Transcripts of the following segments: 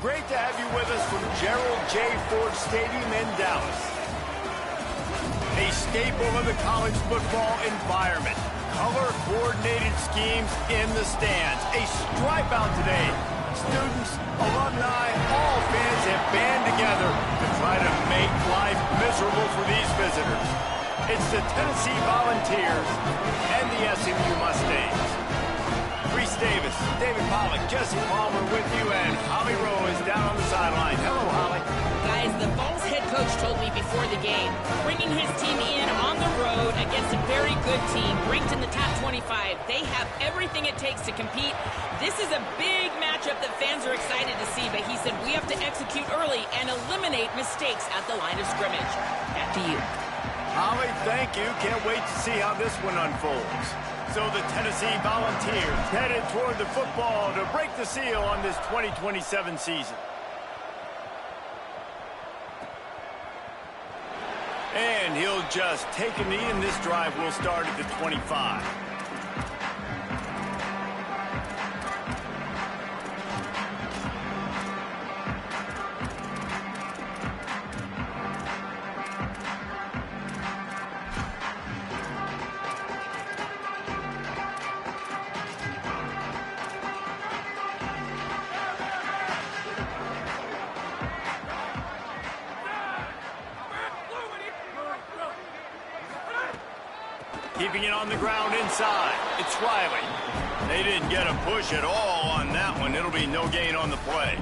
Great to have you with us from Gerald J. Ford Stadium in Dallas. A staple of the college football environment. Color-coordinated schemes in the stands. A stripe out today. Students, alumni, all fans have band together to try to make life miserable for these visitors. It's the Tennessee Volunteers and the SMU Mustangs. Reese Davis, David Pollack, Jesse Palmer with you, and Holly Rowe is down on the sideline. Hello, Holly. Guys, the Vols head coach told me before the game, bringing his team in on the road against a very good team, ranked in the top 25. They have everything it takes to compete. This is a big matchup that fans are excited to see, but he said we have to execute early and eliminate mistakes at the line of scrimmage. Back to you. Holly, thank you. Can't wait to see how this one unfolds. So the Tennessee Volunteers headed toward the football to break the seal on this 2027 season. And he'll just take a knee, and this drive will start at the 25. Keeping it on the ground inside. It's Riley. They didn't get a push at all on that one. It'll be no gain on the play.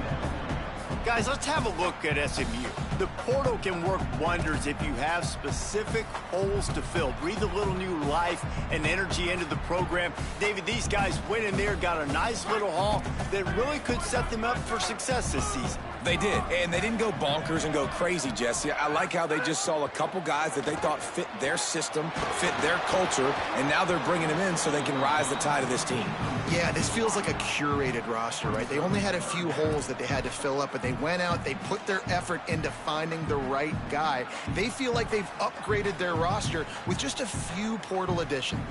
Guys, let's have a look at SMU. The portal can work wonders if you have specific holes to fill. Breathe a little new life and energy into the program. David, these guys went in there, got a nice little haul that really could set them up for success this season. They did, and they didn't go bonkers and go crazy, Jesse. I like how they just saw a couple guys that they thought fit their system, fit their culture, and now they're bringing them in so they can rise the tide of this team. Yeah, this feels like a curated roster, right? They only had a few holes that they had to fill up, but they went out, they put their effort into finding the right guy. They feel like they've upgraded their roster with just a few portal additions.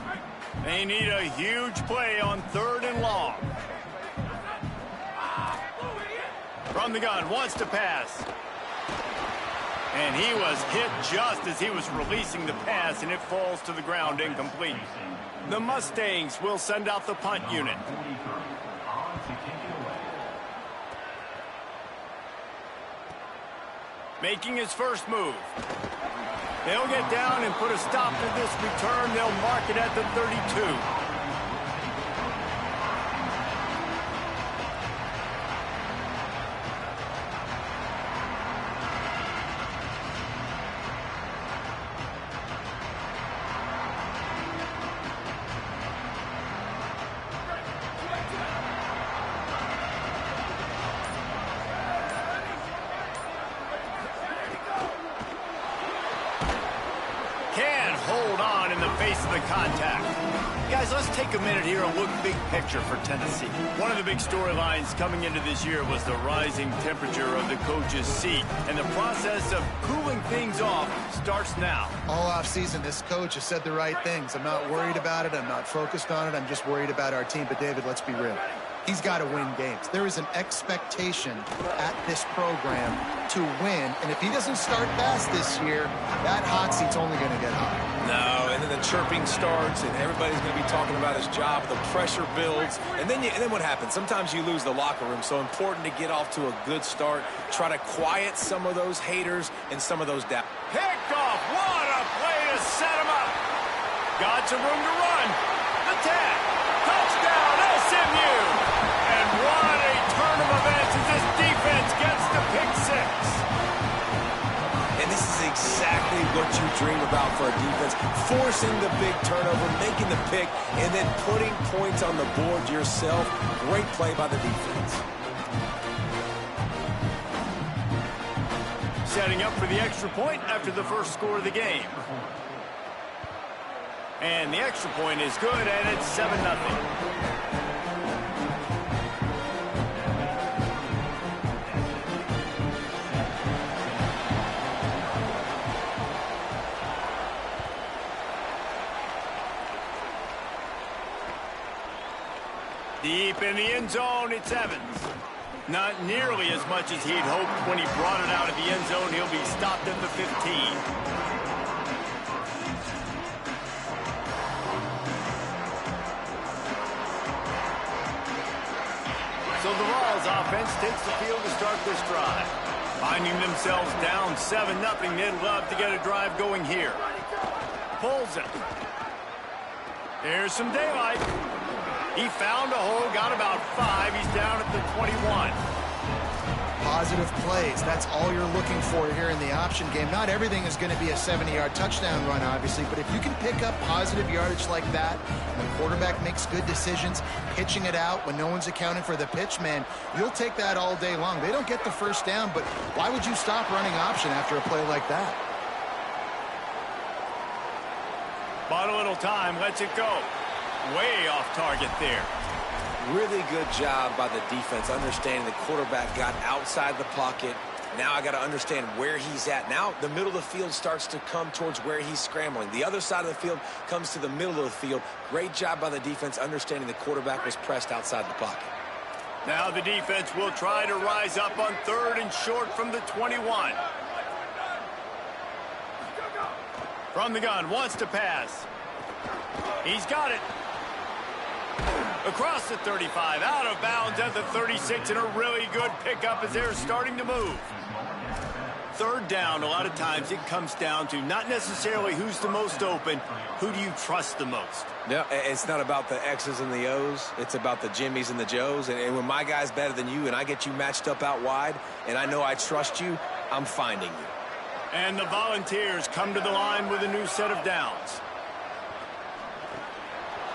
They need a huge play on 3rd and long. From the gun, wants to pass. And he was hit just as he was releasing the pass, and it falls to the ground incomplete. The Mustangs will send out the punt unit. Making his first move. They'll get down and put a stop to this return. They'll mark it at the 32. Hold on in the face of the contact. Guys, let's take a minute here and look big picture for Tennessee. One of the big storylines coming into this year was the rising temperature of the coach's seat, and the process of cooling things off starts now. All offseason, this coach has said the right things. I'm not worried about it. I'm not focused on it. I'm just worried about our team. But, David, let's be real. He's got to win games. There is an expectation at this program to win, and if he doesn't start fast this year, that hot seat's only going to get hot. No, and then the chirping starts, and everybody's going to be talking about his job. The pressure builds, and then what happens? Sometimes you lose the locker room, so important to get off to a good start. Try to quiet some of those haters and some of those doubts. Picked off. What a play to set him up. Got some room to run. The tag. Touchdown, SMU. And what a turn of events as this defense gets the pick six. And this is exactly what you dream about for a defense. Forcing the big turnover, making the pick, and then putting points on the board yourself. Great play by the defense. Setting up for the extra point after the first score of the game. And the extra point is good, and it's 7-0. Deep in the end zone, it's Evans. Not nearly as much as he'd hoped when he brought it out of the end zone. He'll be stopped at the 15. So the Vols offense takes the field to start this drive. Finding themselves down 7-0, they'd love to get a drive going here. Pulls it. There's some daylight. He found a hole, got about 5. He's down at the 21. Positive plays. That's all you're looking for here in the option game. Not everything is going to be a 70-yard touchdown run, obviously, but if you can pick up positive yardage like that, and the quarterback makes good decisions, pitching it out when no one's accounting for the pitch, man, you'll take that all day long. They don't get the first down, but why would you stop running option after a play like that? Bought a little time, lets it go. Way off target there. Really good job by the defense understanding the quarterback got outside the pocket. Now I got to understand where he's at. Now the middle of the field starts to come towards where he's scrambling. The other side of the field comes to the middle of the field. Great job by the defense understanding the quarterback was pressed outside the pocket. Now the defense will try to rise up on 3rd and short from the 21. From the gun, wants to pass. He's got it. Across the 35, out of bounds at the 36, and a really good pickup as they're starting to move. 3rd down, a lot of times it comes down to not necessarily who's the most open, who do you trust the most? Yeah, it's not about the X's and the O's. It's about the Jimmys and the Joes. And when my guy's better than you and I get you matched up out wide and I know I trust you, I'm finding you. And the Volunteers come to the line with a new set of downs.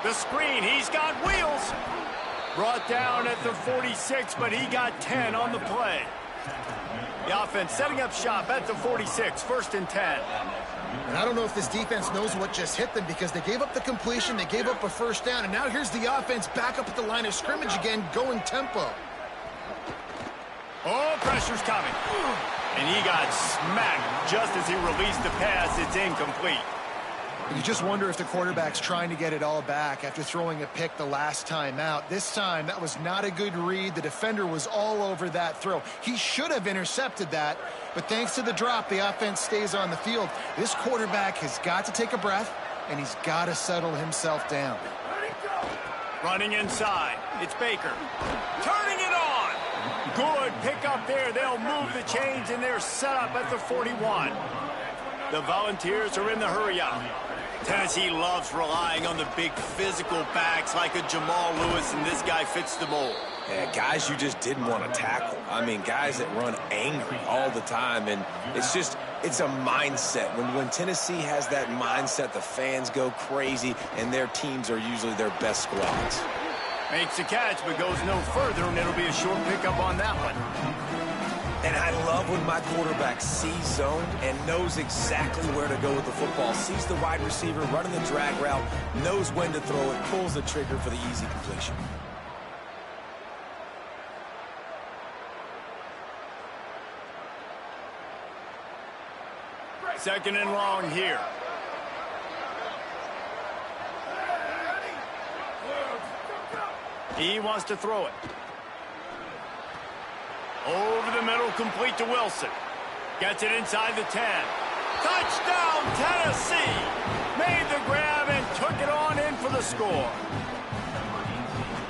The screen, he's got wheels. Brought down at the 46, but he got 10 on the play. The offense setting up shop at the 46, 1st and 10. And I don't know if this defense knows what just hit them because they gave up the completion, they gave up a 1st down, and now here's the offense back up at the line of scrimmage again, going tempo. Oh, pressure's coming. And he got smacked just as he released the pass. It's incomplete. You just wonder if the quarterback's trying to get it all back after throwing a pick the last time out. This time, that was not a good read. The defender was all over that throw. He should have intercepted that, but thanks to the drop, the offense stays on the field. This quarterback has got to take a breath, and he's got to settle himself down. Running inside. It's Baker. Turning it on. Good pickup there. They'll move the chains, and they're set up at the 41. The Volunteers are in the hurry up. Tennessee loves relying on the big physical backs like a Jamal Lewis, and this guy fits the mold. Yeah, guys you just didn't want to tackle. I mean, guys that run angry all the time, and it's a mindset. When Tennessee has that mindset, the fans go crazy, and their teams are usually their best squads. Makes a catch, but goes no further, and it'll be a short pickup on that one. And I love when my quarterback sees zone and knows exactly where to go with the football. Sees the wide receiver running the drag route, knows when to throw it, pulls the trigger for the easy completion. Second and long here. He wants to throw it. Over the middle, complete to Wilson. Gets it inside the 10. Touchdown, Tennessee! Made the grab and took it on in for the score.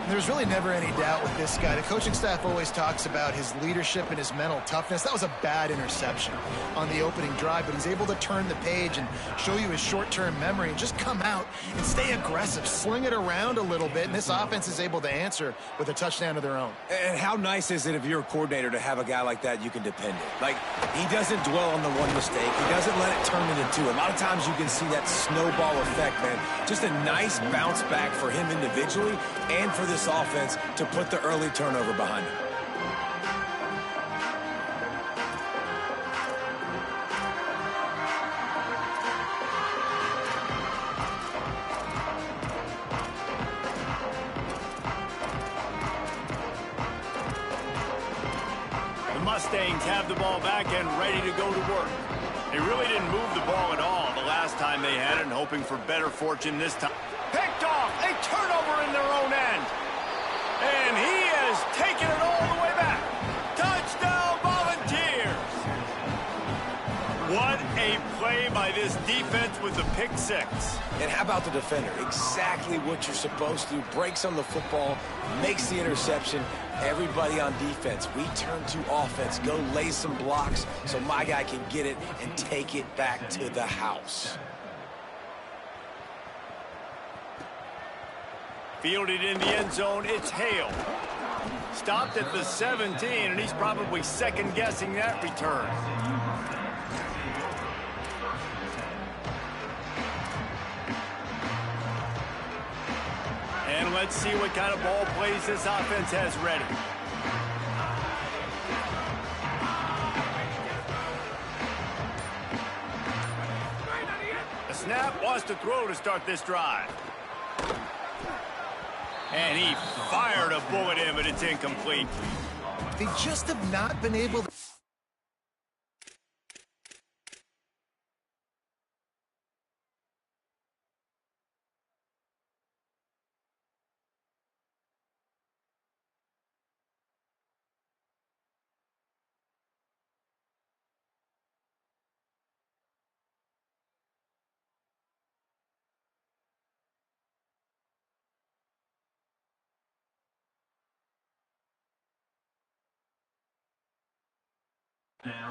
There's really never any doubt with this guy. The coaching staff always talks about his leadership and his mental toughness. That was a bad interception on the opening drive, but he's able to turn the page and show you his short-term memory and just come out and stay aggressive, sling it around a little bit, and this offense is able to answer with a touchdown of their own. And how nice is it if you're a coordinator to have a guy like that you can depend on? Like, he doesn't dwell on the one mistake. He doesn't let it turn into two. A lot of times you can see that snowball effect, man. Just a nice bounce back for him individually and for this offense to put the early turnover behind him. The Mustangs have the ball back and ready to go to work. They really didn't move the ball at all the last time they had it, and hoping for better fortune this time. Picked off, a turnover in their own end. And he has taken it all the way back. offense with the pick six. And how about the defender? Exactly what you're supposed to. Breaks on the football, makes the interception. Everybody on defense, we turn to offense. Go lay some blocks so my guy can get it and take it back to the house. Fielded in the end zone, it's Hale. Stopped at the 17, and he's probably second-guessing that return. And let's see what kind of ball plays this offense has ready. The snap wants to throw to start this drive. And he fired a bullet in, but it's incomplete. They just have not been able to...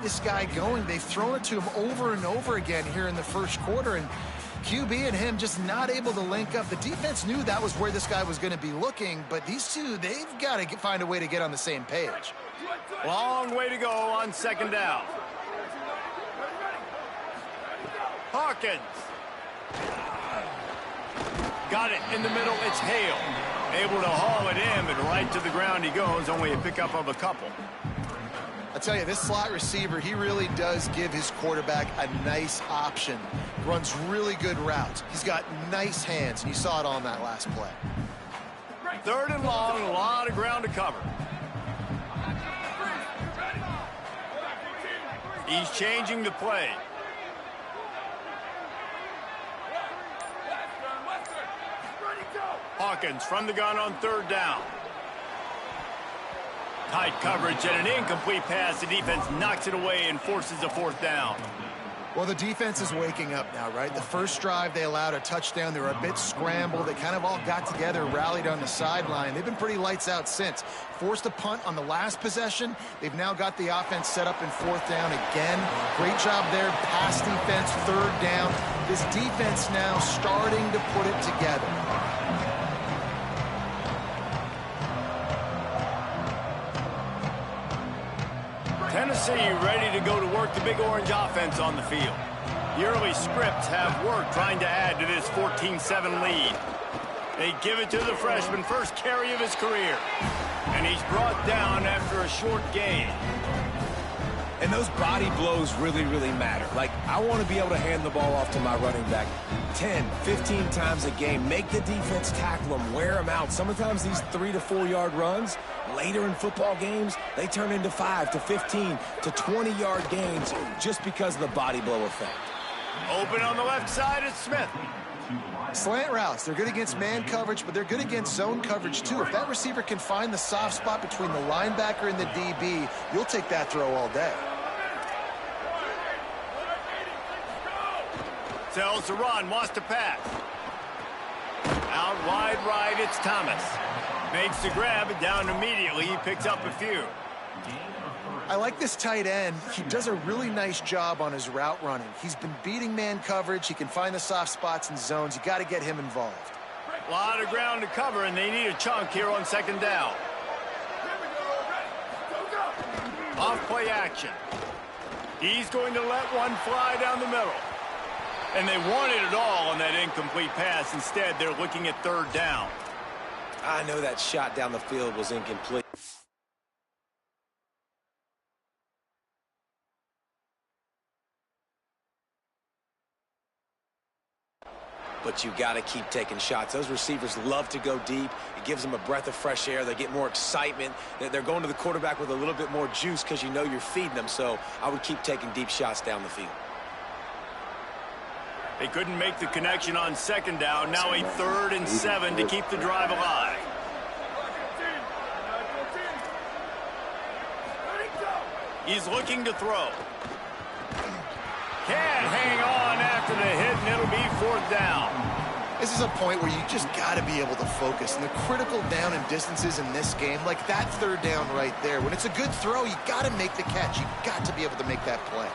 this guy going. They've thrown it to him over and over again here in the first quarter, and QB and him just not able to link up. The defense knew that was where this guy was going to be looking, but these two, they've got to find a way to get on the same page. Long way to go on second down. Hawkins. Got it in the middle. It's Hale. Able to haul it in, but right to the ground he goes. Only a pickup of a couple. I tell you, this slot receiver, he really does give his quarterback a nice option. Runs really good routes. He's got nice hands, and you saw it on that last play. Third and long, a lot of ground to cover. He's changing the play. Hawkins from the gun on third down. Tight coverage and an incomplete pass. The defense knocks it away and forces a fourth down. Well, the defense is waking up now, right? The first drive, they allowed a touchdown. They were a bit scrambled. They kind of all got together, rallied on the sideline. They've been pretty lights out since. Forced a punt on the last possession. They've now got the offense set up in fourth down again. Great job there. Pass defense, third down. This defense now starting to put it together. Tennessee ready to go to work the Big Orange offense on the field. The early scripts have worked trying to add to this 14-7 lead. They give it to the freshman, first carry of his career. And he's brought down after a short gain. And those body blows really, really matter. Like, I want to be able to hand the ball off to my running back 10, 15 times a game. Make the defense tackle them, wear them out. Sometimes these 3 to 4 yard runs, later in football games, they turn into 5 to 15 to 20 yard gains just because of the body blow effect. Open on the left side is Smith. Slant routes, they're good against man coverage, but they're good against zone coverage too. If that receiver can find the soft spot between the linebacker and the DB, you'll take that throw all day. Tells to run, wants to pass. Out wide right, it's Thomas. Makes the grab, and down immediately. He picks up a few. I like this tight end. He does a really nice job on his route running. He's been beating man coverage. He can find the soft spots and zones. You got to get him involved. A lot of ground to cover, and they need a chunk here on second down. Off play action. He's going to let one fly down the middle. And they wanted it all on that incomplete pass. Instead, they're looking at third down. I know that shot down the field was incomplete. But you got to keep taking shots. Those receivers love to go deep. It gives them a breath of fresh air. They get more excitement. They're going to the quarterback with a little bit more juice because you know you're feeding them. So I would keep taking deep shots down the field. They couldn't make the connection on second down. Now a 3rd and 7 to keep the drive alive. He's looking to throw. Can't hang on after the hit down. This is a point where you just got to be able to focus. And the critical down and distances in this game, like that third down right there, when it's a good throw, you got to make the catch. You got to be able to make that play.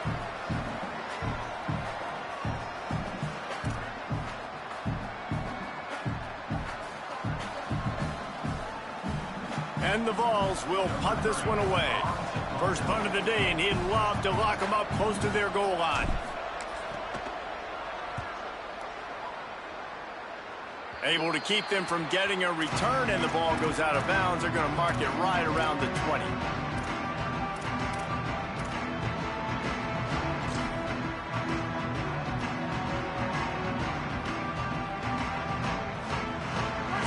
And the Vols will punt this one away. First punt of the day, and he'd love to lock them up close to their goal line. Able to keep them from getting a return, and the ball goes out of bounds. They're going to mark it right around the 20.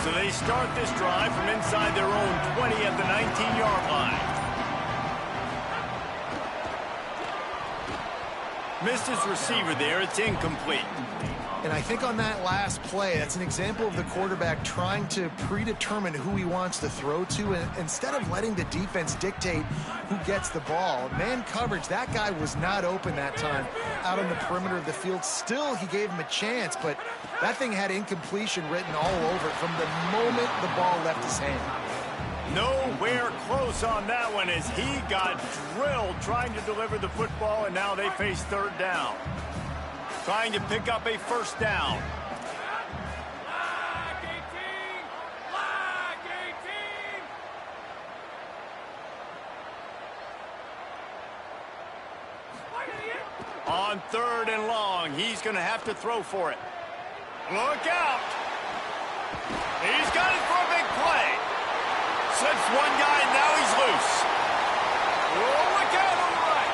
So they start this drive from inside their own 20 at the 19-yard line. Missed his receiver there. It's incomplete. And I think on that last play, that's an example of the quarterback trying to predetermine who he wants to throw to, and instead of letting the defense dictate who gets the ball. Man coverage, that guy was not open that time out on the perimeter of the field. Still, he gave him a chance, but that thing had incompletion written all over it from the moment the ball left his hand. Nowhere close on that one as he got drilled trying to deliver the football, and now they face third down. Trying to pick up a first down. On third and long, he's going to have to throw for it. Look out. He's got it for a big play. Slips one guy, and now he's loose. Oh, look out on the right.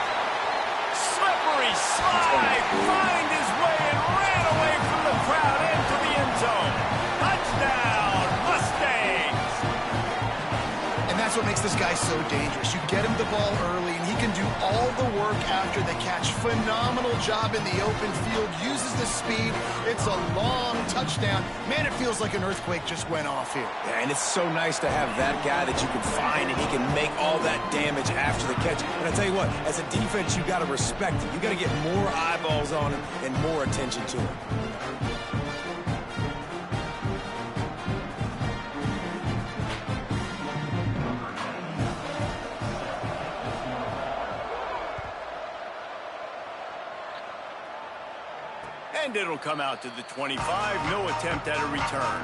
Slippery slide. Find his way and ran away from the crowd into the end zone. Touchdown, Mustangs. And that's what makes this guy so dangerous. You get him the ball early, and he can do all the work after the catch. Phenomenal job in the open field. Uses the speed. It's a long touchdown. Man, it feels like an earthquake just went off here. Yeah, and it's so nice to have that guy that you can find, and he can make all that damage after the catch. And I tell you what, as a defense, you got to respect it. You got to get more eyeballs on him and more attention to him. And it'll come out to the 25. No attempt at a return.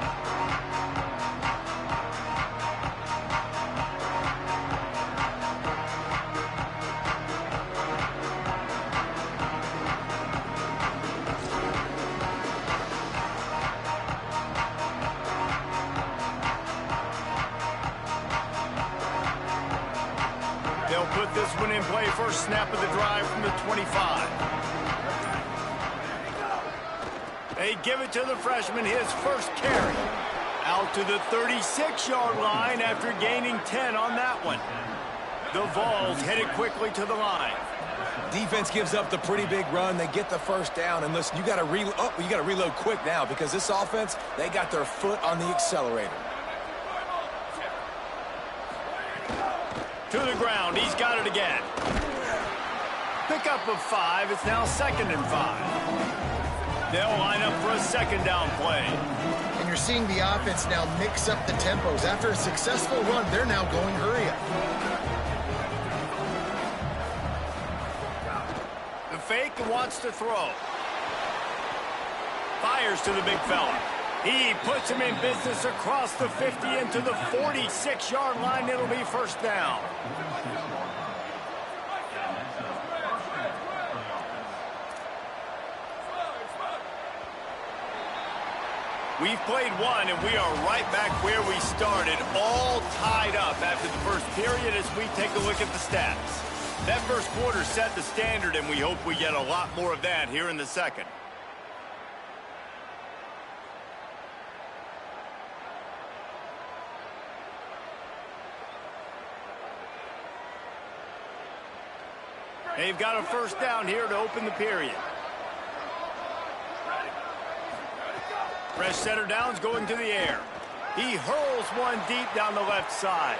They'll put this one in play. First snap of the drive from the 25. They give it to the freshman, his first carry. Out to the 36-yard line after gaining 10 on that one. The Vols headed quickly to the line. Defense gives up the pretty big run. They get the first down. And listen, you got to reload quick now because this offense, they got their foot on the accelerator. To the ground. He's got it again. Pickup of 5. It's now 2nd and 5. They'll line up for a second down play. And you're seeing the offense now mix up the tempos. After a successful run, they're now going hurry up. The fake wants to throw. Fires to the big fella. He puts him in business across the 50 into the 46-yard line. It'll be first down. We've played one, and we are right back where we started, all tied up after the first period as we take a look at the stats. That first quarter set the standard, and we hope we get a lot more of that here in the second. They've got a first down here to open the period. Fresh center down's going to the air. He hurls one deep down the left side.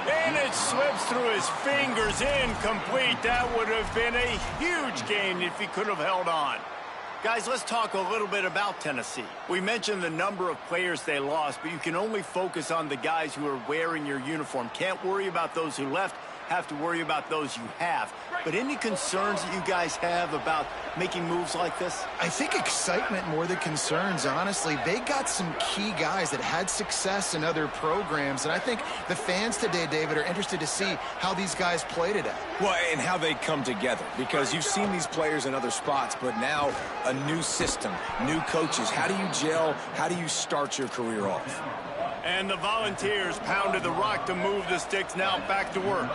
And it slips through his fingers, incomplete. That would have been a huge gain if he could have held on. Guys, let's talk a little bit about Tennessee. We mentioned the number of players they lost, but you can only focus on the guys who are wearing your uniform. Can't worry about those who left. Have to worry about those you have. But any concerns that you guys have about making moves like this? I think excitement more than concerns, honestly. They got some key guys that had success in other programs, and I think the fans today, David, are interested to see how these guys play today. Well, and how they come together, because you've seen these players in other spots, but now a new system, new coaches. How do you gel? How do you start your career off? And the Volunteers pounded the rock to move the sticks, now back to work.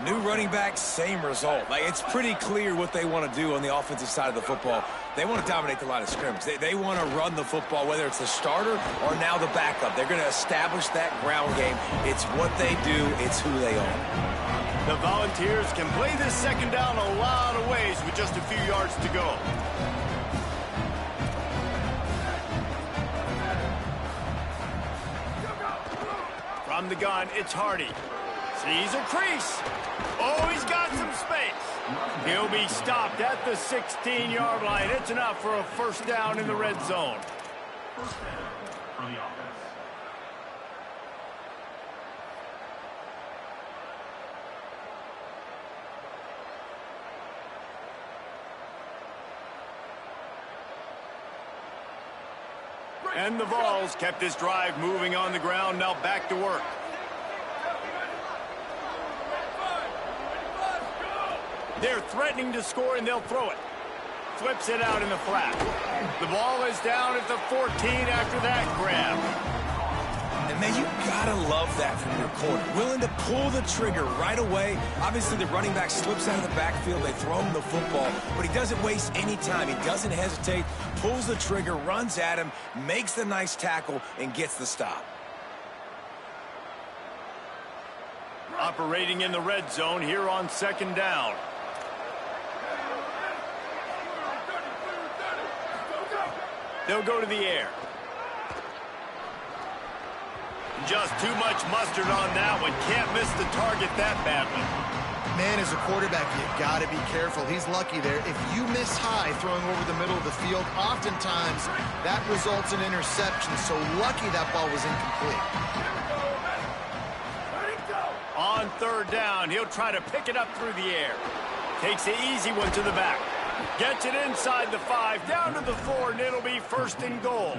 New running back, same result. Like, it's pretty clear what they want to do on the offensive side of the football. They want to dominate the line of scrimmage. They want to run the football, whether it's the starter or now the backup. They're going to establish that ground game. It's what they do. It's who they are. The Volunteers can play this second down a lot of ways with just a few yards to go. From the gun, it's Hardy. Sees a crease. Oh, he's got some space. He'll be stopped at the 16-yard line. It's enough for a first down in the red zone. First down for the offense. And the Vols kept this drive moving on the ground, now back to work. They're threatening to score, and they'll throw it. Flips it out in the flat. The ball is down at the 14 after that grab. And, man, you gotta love that from your corner. Willing to pull the trigger right away. Obviously, the running back slips out of the backfield. They throw him the football, but he doesn't waste any time. He doesn't hesitate, pulls the trigger, runs at him, makes the nice tackle, and gets the stop. Operating in the red zone here on second down. They'll go to the air. Just too much mustard on that one. Can't miss the target that badly. Man, as a quarterback, you got to be careful. He's lucky there. If you miss high throwing over the middle of the field, oftentimes that results in interception. So lucky that ball was incomplete. On third down, he'll try to pick it up through the air. Takes the easy one to the back. Gets it inside the 5, down to the 4, and it'll be first and goal.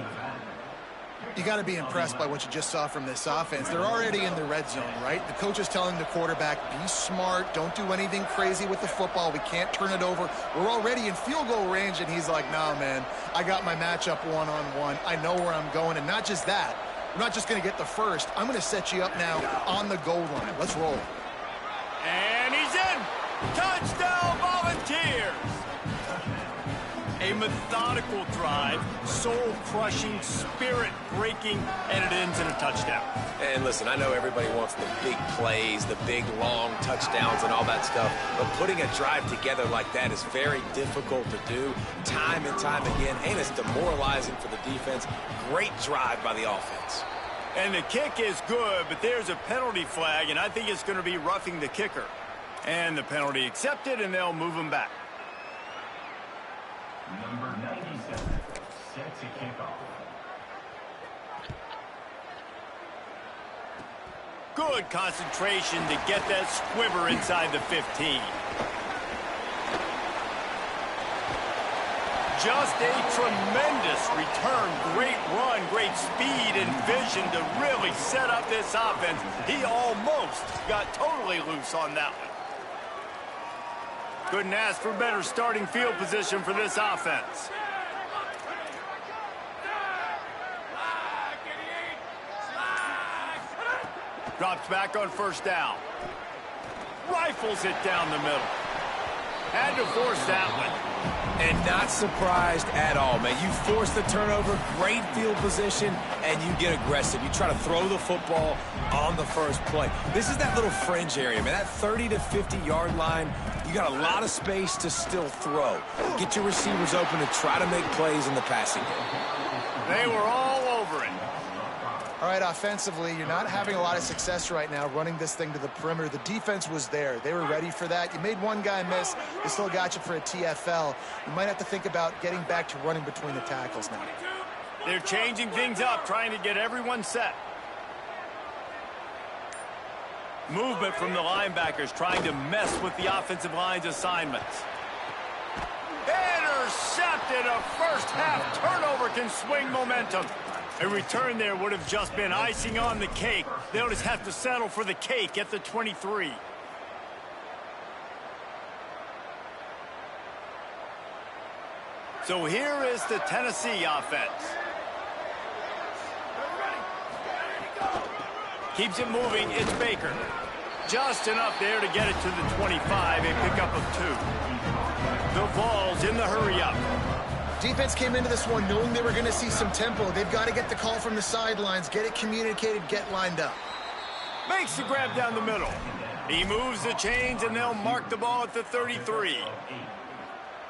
You got to be impressed by what you just saw from this offense. They're already in the red zone, right? The coach is telling the quarterback, be smart, don't do anything crazy with the football. We can't turn it over. We're already in field goal range, and he's like, nah, man, I got my matchup one-on-one. I know where I'm going, and not just that. I'm not just going to get the first. I'm going to set you up now on the goal line. Let's roll. And he's in. Touchdown, Volunteers. A methodical drive, soul-crushing, spirit-breaking, and it ends in a touchdown. And listen, I know everybody wants the big plays, the big, long touchdowns and all that stuff, but putting a drive together like that is very difficult to do time and time again, and it's demoralizing for the defense. Great drive by the offense. And the kick is good, but there's a penalty flag, and I think it's going to be roughing the kicker. And the penalty accepted, and they'll move him back. Number 97, set to kick off. Good concentration to get that squiver inside the 15. Just a tremendous return. Great run, great speed and vision to really set up this offense. He almost got totally loose on that one. Couldn't ask for better starting field position for this offense. Drops back on first down. Rifles it down the middle. Had to force that one. And not surprised at all, man. You force the turnover, great field position, and you get aggressive. You try to throw the football on the first play. This is that little fringe area, man. That 30 to 50-yard line, you got a lot of space to still throw. Get your receivers open and try to make plays in the passing game. They were all over it. All right, offensively, you're not having a lot of success right now running this thing to the perimeter. The defense was there. They were ready for that. You made one guy miss. They still got you for a TFL. You might have to think about getting back to running between the tackles now. They're changing things up, trying to get everyone set. Movement from the linebackers, trying to mess with the offensive line's assignments. Intercepted. A first-half turnover can swing momentum. A return there would have just been icing on the cake. They'll just have to settle for the cake at the 23. So here is the Tennessee offense. Keeps it moving. It's Baker. Just enough there to get it to the 25. A pickup of 2. The Vols in the hurry-up. Defense came into this one knowing they were going to see some tempo. They've got to get the call from the sidelines, get it communicated, get lined up. Makes the grab down the middle. He moves the chains, and they'll mark the ball at the 33.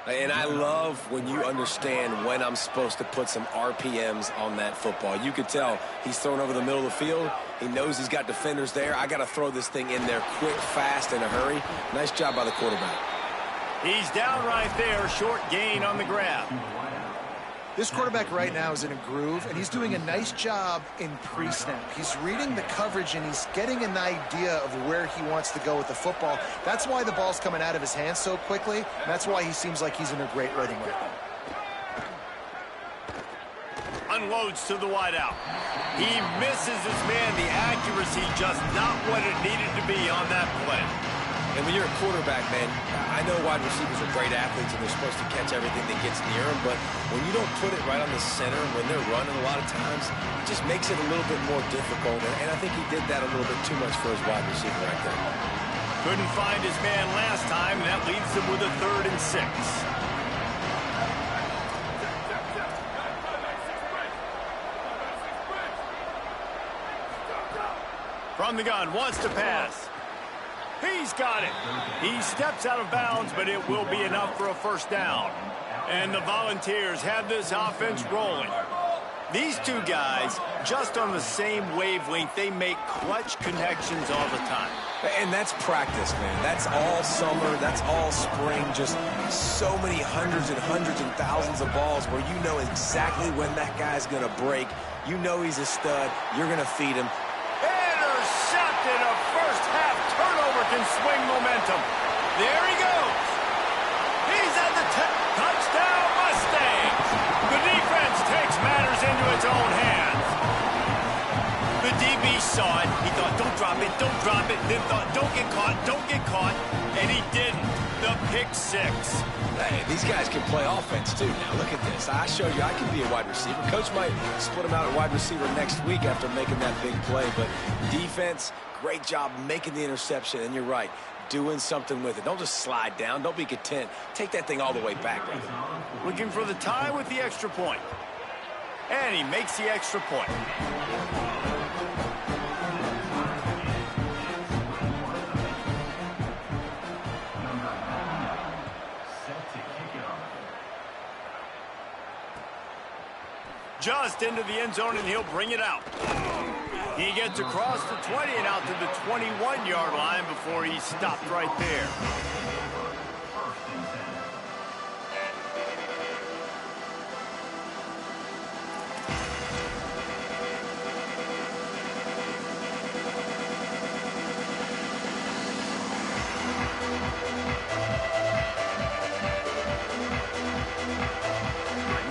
And I love when you understand when I'm supposed to put some RPMs on that football. You could tell he's thrown over the middle of the field. He knows he's got defenders there. I got to throw this thing in there quick, fast, in a hurry. Nice job by the quarterback. He's down right there. Short gain on the grab. This quarterback right now is in a groove, and he's doing a nice job in pre-snap. He's reading the coverage, and he's getting an idea of where he wants to go with the football. That's why the ball's coming out of his hands so quickly, and that's why he seems like he's in a great rhythm right now. Unloads to the wideout. He misses his man. The accuracy just not what it needed to be on that play. And when you're a quarterback, man, I know wide receivers are great athletes and they're supposed to catch everything that gets near them, but when you don't put it right on the center, when they're running a lot of times, it just makes it a little bit more difficult. And I think he did that a little bit too much for his wide receiver right there. Couldn't find his man last time, and that leaves him with a 3rd and 6. From the gun, wants to pass. He's got it. He steps out of bounds, but it will be enough for a first down. And the Volunteers have this offense rolling. These two guys, just on the same wavelength, they make clutch connections all the time. And that's practice, man. That's all summer. That's all spring. Just so many hundreds and thousands of balls where you know exactly when that guy's going to break. You know he's a stud. You're going to feed him. Intercepted. A first-half turnover can swing momentum. There he goes. He's at the touchdown Mustangs. The defense takes matters into its own hands. The DB saw it. He thought, don't drop it, don't drop it. Then thought, don't get caught. And he didn't. The pick 6. Hey, these guys can play offense, too. Now, look at this. I showed you I can be a wide receiver. Coach might split him out at wide receiver next week after making that big play. But defense, great job making the interception. And you're right, doing something with it. Don't just slide down. Don't be content. Take that thing all the way back, brother. Looking for the tie with the extra point. And he makes the extra point. Just into the end zone, and he'll bring it out. He gets across the 20 and out to the 21-yard line before he stopped right there.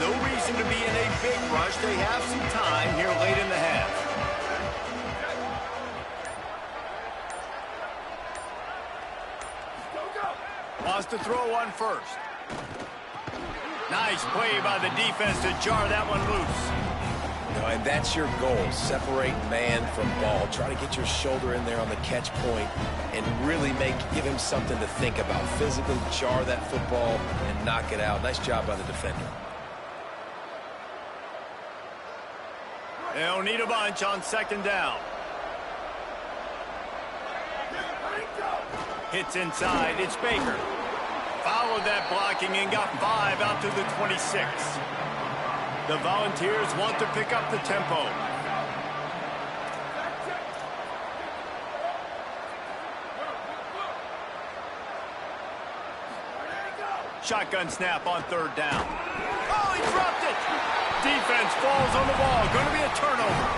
No reason to be in a big rush. They have some time here late in the half. Wants to throw one first. Nice play by the defense to jar that one loose. You know, and that's your goal. Separate man from ball. Try to get your shoulder in there on the catch point and really give him something to think about. Physically jar that football and knock it out. Nice job by the defender. They'll need a bunch on 2nd down. Hits inside. It's Baker. Followed that blocking and got 5 out to the 26. The Volunteers want to pick up the tempo. Shotgun snap on 3rd down. Oh, he dropped it! Defense falls on the ball. Going to be a turnover.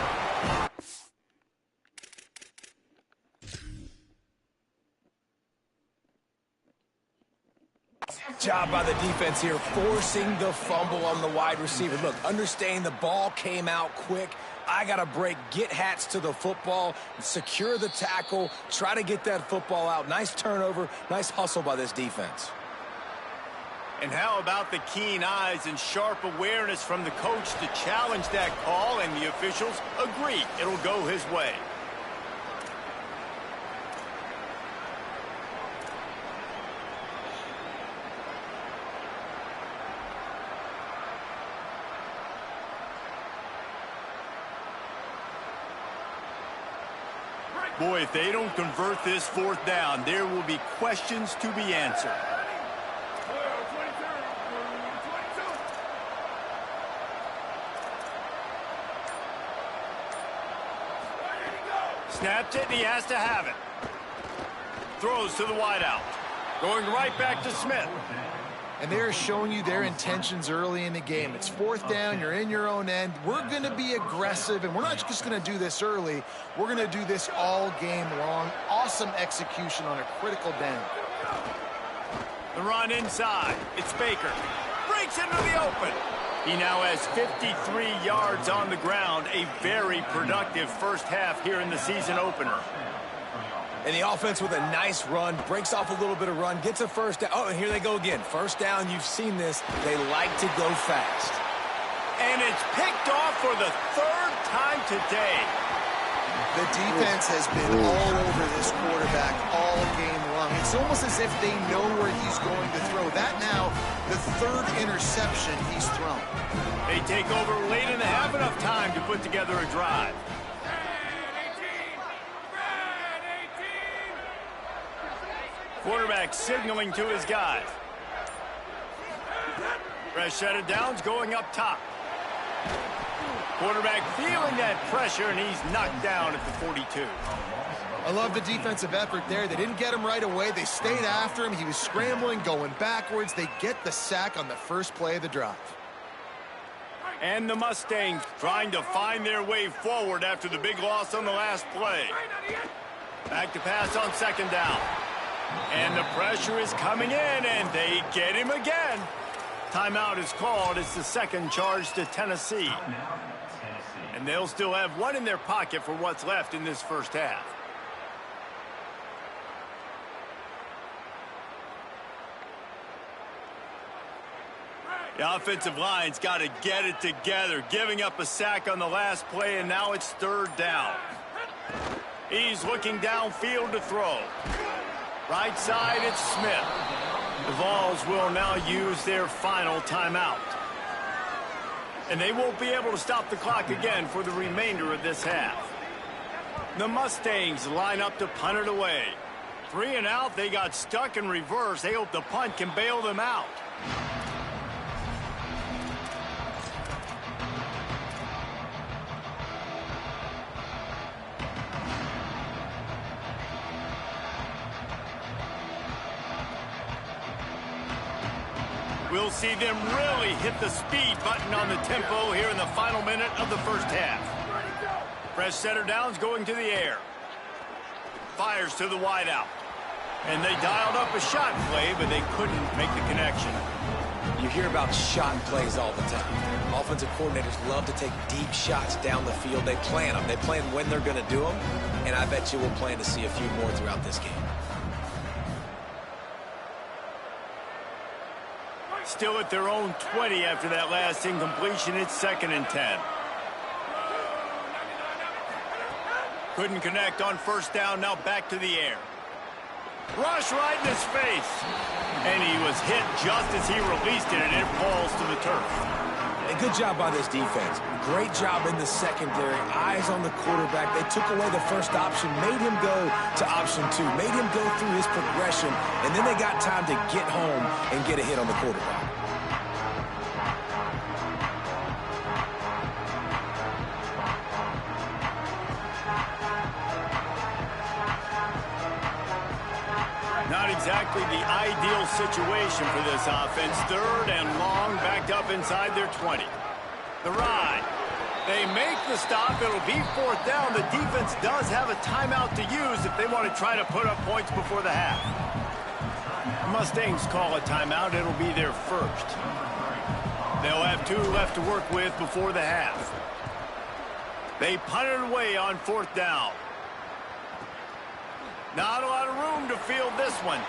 Job by the defense here, forcing the fumble on the wide receiver. Look, understanding the ball came out quick. I got to break, get Hats to the football, secure the tackle, try to get that football out. Nice turnover, nice hustle by this defense. And how about the keen eyes and sharp awareness from the coach to challenge that call, and the officials agree it'll go his way. Boy, if they don't convert this 4th down, there will be questions to be answered. Snapped it, and he has to have it. Throws to the wideout. Going right back to Smith. And they're showing you their intentions early in the game. It's 4th down, you're in your own end. We're going to be aggressive, and we're not just going to do this early. We're going to do this all game long. Awesome execution on a critical down. The run inside. It's Baker. Breaks into the open. He now has 53 yards on the ground. A very productive first half here in the season opener. And the offense with a nice run, breaks off a little bit of run, gets a 1st down. Oh, and here they go again. 1st down, you've seen this. They like to go fast. And it's picked off for the 3rd time today. The defense has been all over this quarterback all game long. It's almost as if they know where he's going to throw. That now, the 3rd interception he's thrown. They take over late in the half, enough time to put together a drive. Quarterback signaling to his guys. Fresh set of downs going up top. Quarterback feeling that pressure, and he's knocked down at the 42. I love the defensive effort there. They didn't get him right away. They stayed after him. He was scrambling, going backwards. They get the sack on the first play of the drive. And the Mustangs trying to find their way forward after the big loss on the last play. Back to pass on 2nd down. And the pressure is coming in, and they get him again. Timeout is called. It's the 2nd charge to Tennessee. And they'll still have one in their pocket for what's left in this first half. The offensive line's got to get it together, giving up a sack on the last play, and now it's 3rd down. He's looking downfield to throw. Right side, it's Smith. The Vols will now use their final timeout. And they won't be able to stop the clock again for the remainder of this half. The Mustangs line up to punt it away. 3 and out, they got stuck in reverse. They hope the punt can bail them out. We'll see them really hit the speed button on the tempo here in the final minute of the first half. Fresh set of downs going to the air. Fires to the wideout. And they dialed up a shot play, but they couldn't make the connection. You hear about shot plays all the time. Offensive coordinators love to take deep shots down the field. They plan them. They plan when they're going to do them. And I bet you we'll plan to see a few more throughout this game. Still at their own 20 after that last incompletion. It's 2nd and 10. Couldn't connect on 1st down. Now back to the air. Rush right in his face. And he was hit just as he released it, and it falls to the turf. A good job by this defense. Great job in the secondary. Eyes on the quarterback. They took away the first option, made him go to option 2, made him go through his progression, and then they got time to get home and get a hit on the quarterback. Not exactly the ideal situation for this offense. 3rd and long, backed up inside their 20. The ride. They make the stop. It'll be 4th down. The defense does have a timeout to use if they want to try to put up points before the half. The Mustangs call a timeout. It'll be their first. They'll have 2 left to work with before the half. They punt it away on 4th down. Not a lot of room to field this one.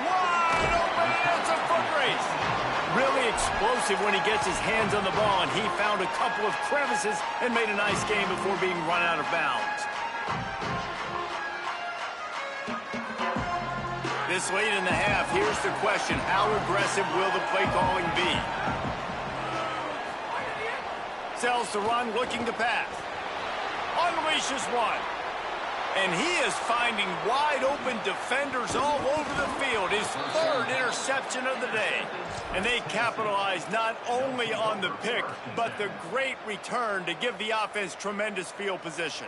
Wide open, it's a foot race. Really explosive when he gets his hands on the ball, and he found a couple of crevices and made a nice game before being run out of bounds. This late in the half, here's the question. How aggressive will the play calling be? Sells to run, looking to pass. Unleashes one. And he is finding wide-open defenders all over the field. His 3rd interception of the day. And they capitalize not only on the pick, but the great return to give the offense tremendous field position.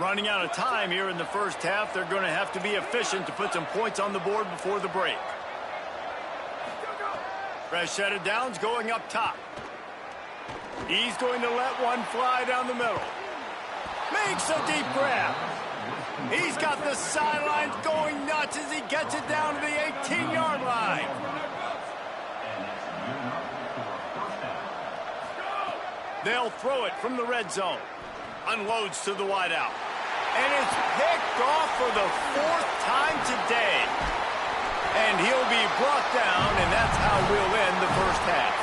Running out of time here in the first half. They're going to have to be efficient to put some points on the board before the break. Fresh set of downs going up top. He's going to let one fly down the middle. Makes a deep grab. He's got the sidelines going nuts as he gets it down to the 18-yard line. They'll throw it from the red zone. Unloads to the wideout. And it's picked off for the 4th time today. And he'll be brought down, and that's how we'll end the first half.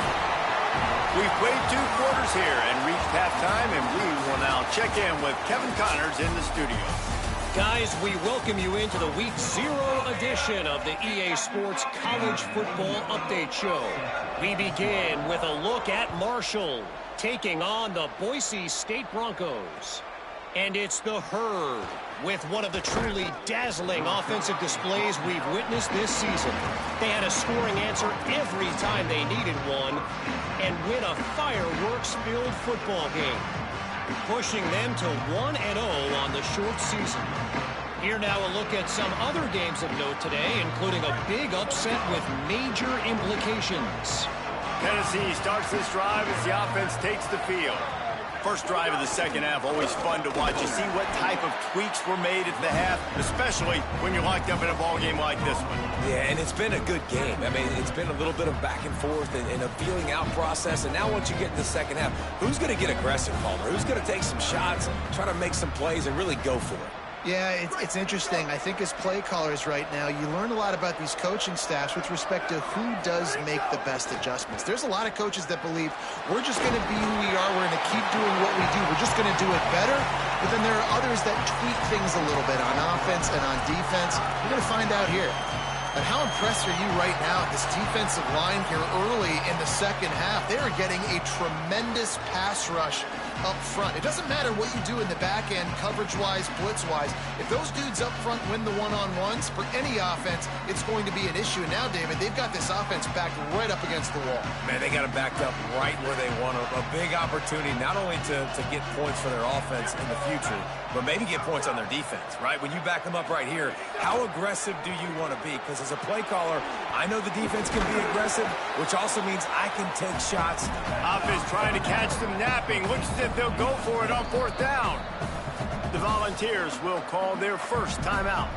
We've played 2 quarters here and reached halftime, and we will now check in with Kevin Connors in the studio. Guys, we welcome you into the Week 0 edition of the EA Sports College Football Update Show. We begin with a look at Marshall taking on the Boise State Broncos. And it's the Herd with one of the truly dazzling offensive displays we've witnessed this season. They had a scoring answer every time they needed one and win a fireworks-filled football game, pushing them to 1-0 on the short season. Here now a look at some other games of note today, including a big upset with major implications. Tennessee starts this drive as the offense takes the field. First drive of the second half, always fun to watch. You see what type of tweaks were made at the half, especially when you're locked up in a ball game like this one. Yeah, and it's been a good game. I mean, it's been a little bit of back and forth and a feeling out process. And now once you get in the second half, who's going to get aggressive, Palmer? Who's going to take some shots, try to make some plays, and really go for it? Yeah, it's interesting. I think as play callers right now, you learn a lot about these coaching staffs with respect to who does make the best adjustments. There's a lot of coaches that believe we're just going to be who we are. We're going to keep doing what we do. We're just going to do it better. But then there are others that tweak things a little bit on offense and on defense. We're going to find out here. But how impressed are you right now at this defensive line here early in the second half? They are getting a tremendous pass rush up front. It doesn't matter what you do in the back end, coverage-wise, blitz-wise. If those dudes up front win the one-on-ones, for any offense, it's going to be an issue. And now, David, they've got this offense backed right up against the wall. Man, they got it backed up right where they want a big opportunity, not only to get points for their offense in the future, but maybe get points on their defense, right? When you back them up right here, how aggressive do you want to be? Because as a play caller, I know the defense can be aggressive, which also means I can take shots. Offense trying to catch them napping. Looks as if they'll go for it on 4th down. The Volunteers will call their first timeout.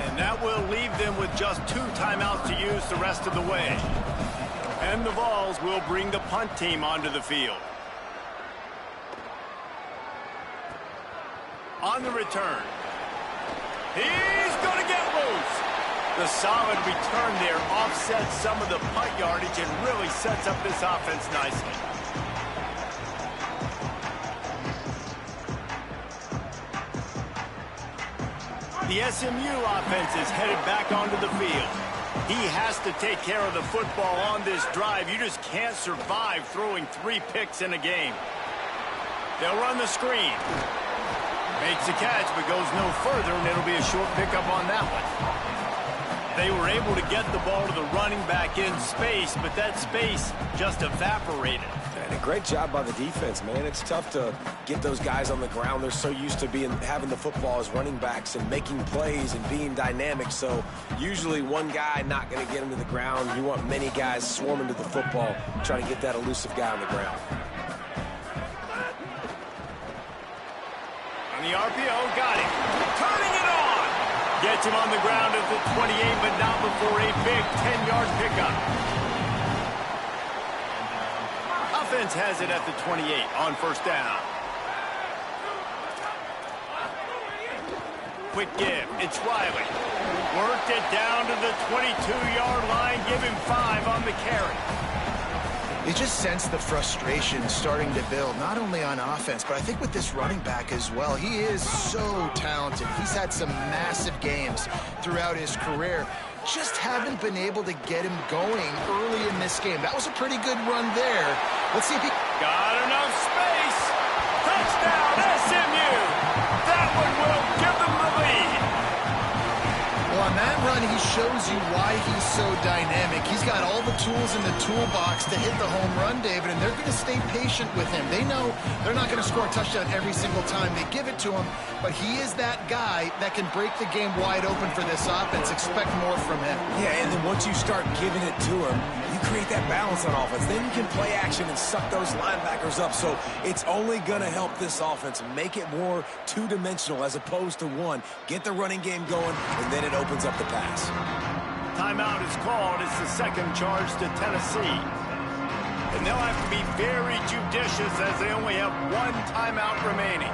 And that will leave them with just 2 timeouts to use the rest of the way. And the Vols will bring the punt team onto the field. On the return. He's going to get loose. The solid return there offsets some of the punt yardage and really sets up this offense nicely. The SMU offense is headed back onto the field. He has to take care of the football on this drive. You just can't survive throwing 3 picks in a game. They'll run the screen. Makes a catch, but goes no further, and it'll be a short pickup on that one. They were able to get the ball to the running back in space, but that space just evaporated. And a great job by the defense, man. It's tough to get those guys on the ground. They're so used to having the football as running backs and making plays and being dynamic. So usually one guy not going to get him to the ground. You want many guys swarming to the football, trying to get that elusive guy on the ground. On the RPO, got him. Turning it on. Gets him on the ground at the 28, but not before a big 10-yard pickup. Offense has it at the 28 on first down. Quick give. It's Riley. Worked it down to the 22-yard line. Give him 5 on the carry. You just sense the frustration starting to build, not only on offense, but I think with this running back as well. He is so talented. He's had some massive games throughout his career. Just haven't been able to get him going early in this game. That was a pretty good run there. Let's see if he... Got enough space. Touchdown, SMU. That one will give them the lead. Well, on that run, he shows you why he's so dynamic. He's got all the tools in the toolbox to hit the home run, David, and they're going to stay patient with him. They know they're not going to score a touchdown every single time they give it to him, but he is that guy that can break the game wide open for this offense. Expect more from him. Yeah, and then once you start giving it to him, you create that balance on offense. Then you can play action and suck those linebackers up. So it's only going to help this offense make it more two-dimensional as opposed to one. Get the running game going, and then it opens up the pass. Timeout is called. It's the second charge to Tennessee. And they'll have to be very judicious as they only have one timeout remaining.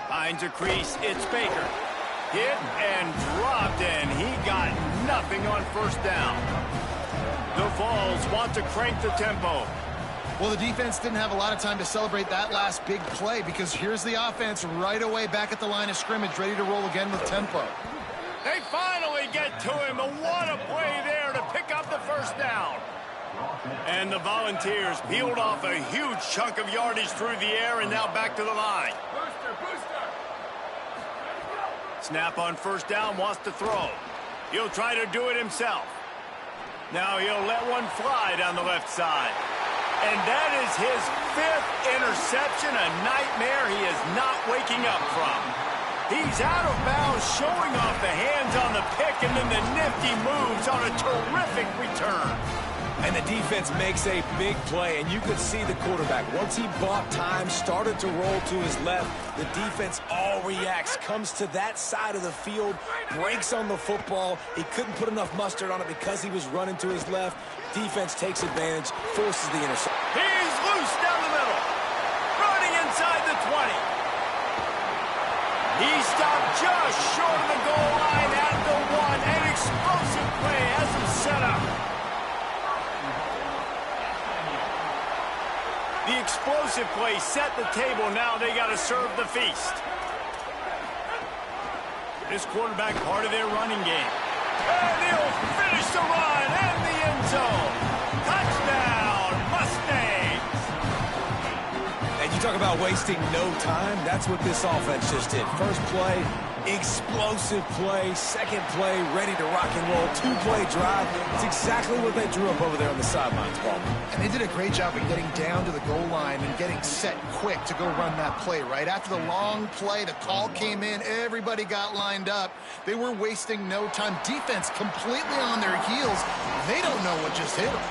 Finds a crease. It's Baker. Hit and dropped, and he got nothing on first down. The Vols want to crank the tempo. Well, the defense didn't have a lot of time to celebrate that last big play because here's the offense right away back at the line of scrimmage, ready to roll again with tempo. They finally get to him, but what a play there to pick up the first down. And the Volunteers peeled off a huge chunk of yardage through the air and now back to the line. Snap on first down, wants to throw. He'll try to do it himself. Now he'll let one fly down the left side. And that is his 5th interception, a nightmare he is not waking up from. He's out of bounds, showing off the hands on the pick, and then the nifty moves on a terrific return. And the defense makes a big play, and you could see the quarterback. Once he bought time, started to roll to his left, the defense all reacts, comes to that side of the field, breaks on the football. He couldn't put enough mustard on it because he was running to his left. Defense takes advantage, forces the interception. He's loose down the middle, running inside the 20. He stopped just short of the goal line at the 1. An explosive play has him set up. The explosive play set the table. Now they got to serve the feast. This quarterback part of their running game. And he'll finish the run and the end zone. Touchdown, Mustangs. And you talk about wasting no time. That's what this offense just did. First play, explosive play. Second play, ready to rock and roll. 2-play drive. It's exactly what they drew up over there on the sidelines, Paul. And they did a great job of getting down to the goal line and getting set quick to go run that play, right? After the long play, the call came in, everybody got lined up. They were wasting no time. Defense completely on their heels. They don't know what just hit them.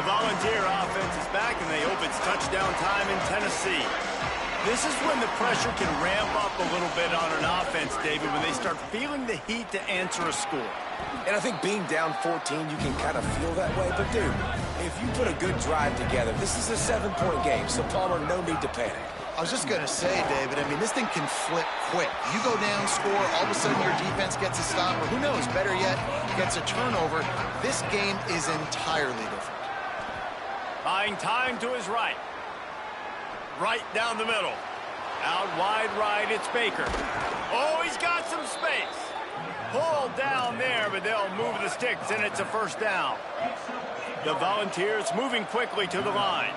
Volunteer offense is back, and they hope it's touchdown time in Tennessee. This is when the pressure can ramp up a little bit on an offense, David, when they start feeling the heat to answer a score. And I think being down 14, you can kind of feel that way. But, dude, if you put a good drive together, this is a 7-point game, so, Palmer, no need to panic. I was just going to say, David, I mean, this thing can flip quick. You go down, score, all of a sudden your defense gets a stop, or who knows, better yet, gets a turnover. This game is entirely different. Buying time to his right. Right down the middle. Out wide right, it's Baker. Oh, he's got some space. Pulled down there, but they'll move the sticks, and it's a first down. The Volunteers moving quickly to the line.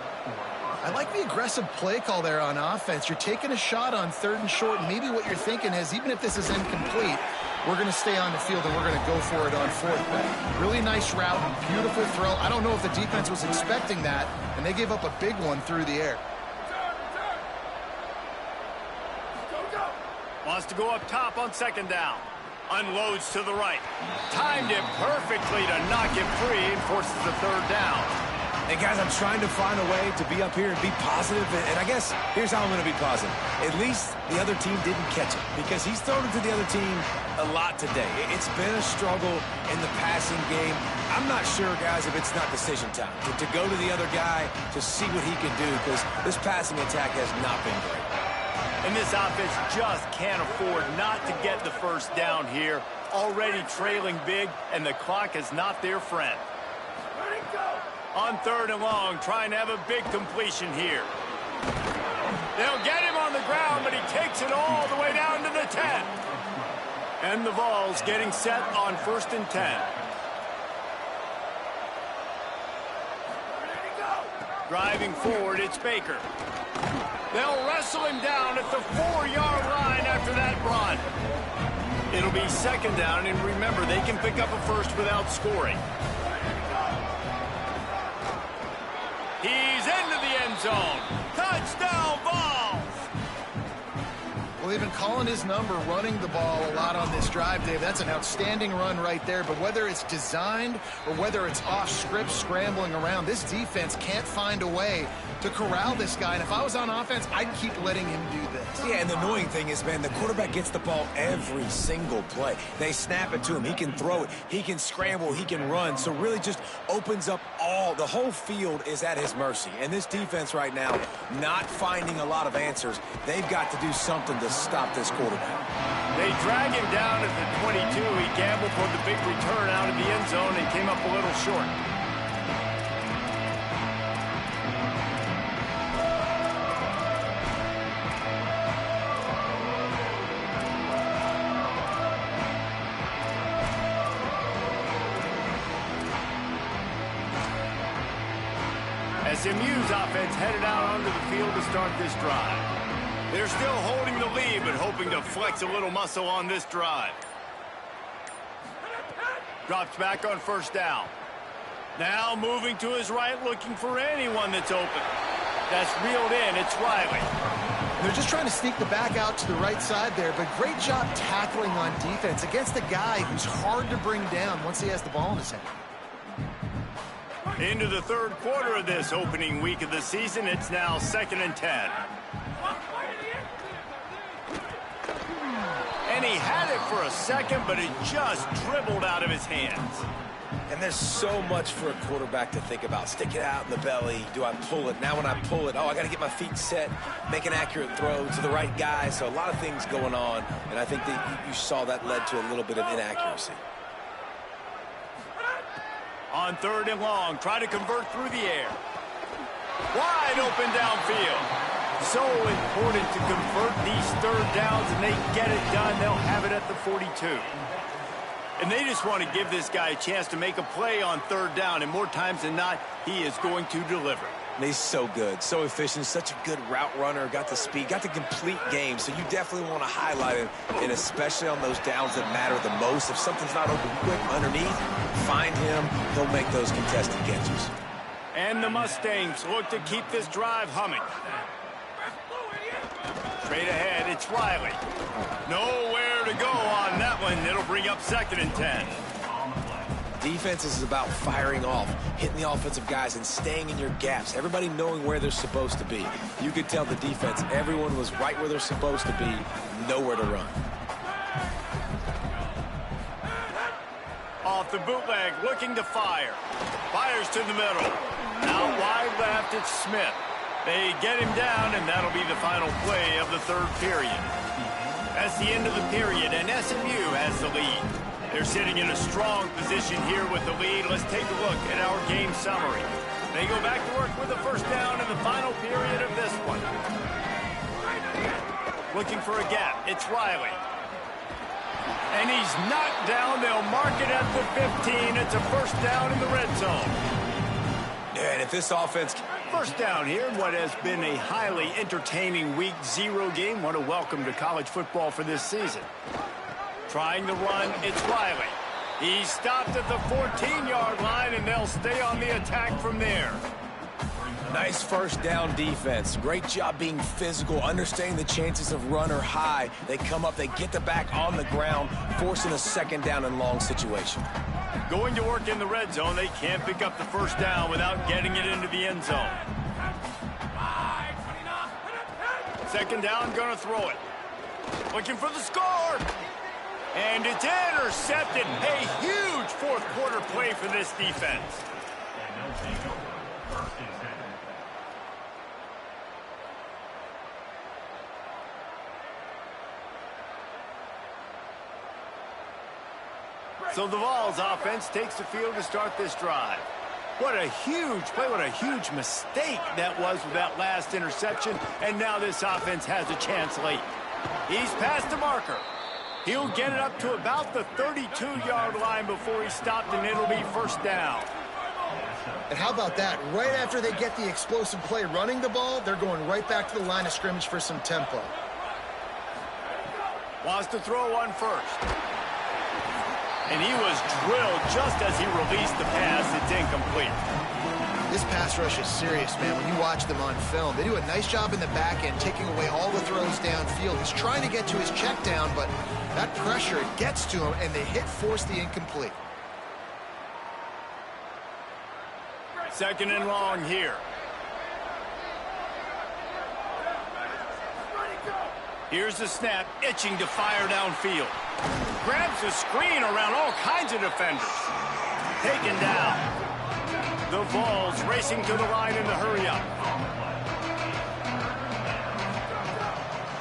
I like the aggressive play call there on offense. You're taking a shot on 3rd and short, and maybe what you're thinking is, even if this is incomplete, we're going to stay on the field and we're going to go for it on 4th. But really nice route, beautiful throw. I don't know if the defense was expecting that, and they gave up a big one through the air. Wants to go up top on 2nd down. Unloads to the right. Timed it perfectly to knock him free and forces the 3rd down. And guys, I'm trying to find a way to be up here and be positive, and I guess here's how I'm going to be positive. At least the other team didn't catch it, because he's thrown it to the other team a lot today. It's been a struggle in the passing game. I'm not sure, guys, if it's not decision time to go to the other guy to see what he can do, because this passing attack has not been great. And this offense just can't afford not to get the first down here. Already trailing big, and the clock is not their friend. On 3rd and long, trying to have a big completion here. They'll get him on the ground, but he takes it all the way down to the 10. And the Vols getting set on 1st and 10. Driving forward, it's Baker. They'll wrestle him down at the 4-yard line after that run. It'll be 2nd down, and remember, they can pick up a first without scoring. He's into the end zone. Touchdown, Vols! Well, they've been calling his number, running the ball a lot on this drive, Dave. That's an outstanding run right there. But whether it's designed or whether it's off script, scrambling around, this defense can't find a way to corral this guy. And if I was on offense, I'd keep letting him do this. Yeah, and the annoying thing is, man, the quarterback gets the ball every single play. They snap it to him. He can throw it. He can scramble. He can run. So really just opens up the whole field is at his mercy. And this defense right now, not finding a lot of answers. They've got to do something to stop this quarterback. They drag him down at the 22. He gambled for the big return out of the end zone and came up a little short. SMU's offense headed out onto the field to start this drive. They're still holding the lead, but hoping to flex a little muscle on this drive. Drops back on 1st down. Now moving to his right, looking for anyone that's open. That's reeled in. It's Riley. They're just trying to sneak the back out to the right side there, but great job tackling on defense against a guy who's hard to bring down once he has the ball in his hand. Into the 3rd quarter of this opening week of the season, it's now 2nd and 10. And he had it for a second, but it just dribbled out of his hands. And there's so much for a quarterback to think about. Stick it out in the belly. Do I pull it? Now when I pull it, I got to get my feet set, make an accurate throw to the right guy. So a lot of things going on, and I think that you saw that led to a little bit of inaccuracy. On 3rd and long, try to convert through the air. Wide open downfield. So important to convert these 3rd downs, and they get it done. They'll have it at the 42. And they just want to give this guy a chance to make a play on 3rd down, and more times than not, he is going to deliver. And he's so good, so efficient, such a good route runner, got the speed, got the complete game. So you definitely want to highlight him, and especially on those downs that matter the most. If something's not open quick underneath, find him. He'll make those contested catches. And the Mustangs look to keep this drive humming. Straight ahead, it's Riley. Nowhere to go on that one. It'll bring up 2nd and 10. Defense is about firing off, hitting the offensive guys, and staying in your gaps. Everybody knowing where they're supposed to be. You could tell the defense, everyone was right where they're supposed to be, nowhere to run. Off the bootleg, looking to fire. Fires to the middle. Out wide left, it's Smith. They get him down, and that'll be the final play of the third period. That's the end of the period, and SMU has the lead. They're sitting in a strong position here with the lead. Let's take a look at our game summary. They go back to work with the first down in the final period of this one. Looking for a gap. It's Riley. And he's knocked down. They'll mark it at the 15. It's a first down in the red zone. Yeah, and if this offense... First down here in what has been a highly entertaining Week 0 game. What a welcome to college football for this season. Trying to run, it's Riley. He stopped at the 14-yard line, and they'll stay on the attack from there. Nice first down defense. Great job being physical, understanding the chances of run are high. They come up, they get the back on the ground, forcing a second down and long situation. Going to work in the red zone, they can't pick up the first down without getting it into the end zone. Second down, gonna throw it. Looking for the score. And it's intercepted. A huge fourth quarter play for this defense. So the Vols offense takes the field to start this drive. What a huge play, what a huge mistake that was with that last interception. And now this offense has a chance late. He's past the marker. He'll get it up to about the 32-yard line before he stopped, and it'll be first down. And how about that? Right after they get the explosive play running the ball, they're going right back to the line of scrimmage for some tempo. Wants to throw one first. And he was drilled just as he released the pass. It's incomplete. This pass rush is serious, man. When you watch them on film, they do a nice job in the back end, taking away all the throws downfield. He's trying to get to his check down, but that pressure gets to him, and they force the incomplete. Second and long here. Here's the snap, itching to fire downfield. Grabs the screen around all kinds of defenders. Taken down. The Vols racing to the line in the hurry-up.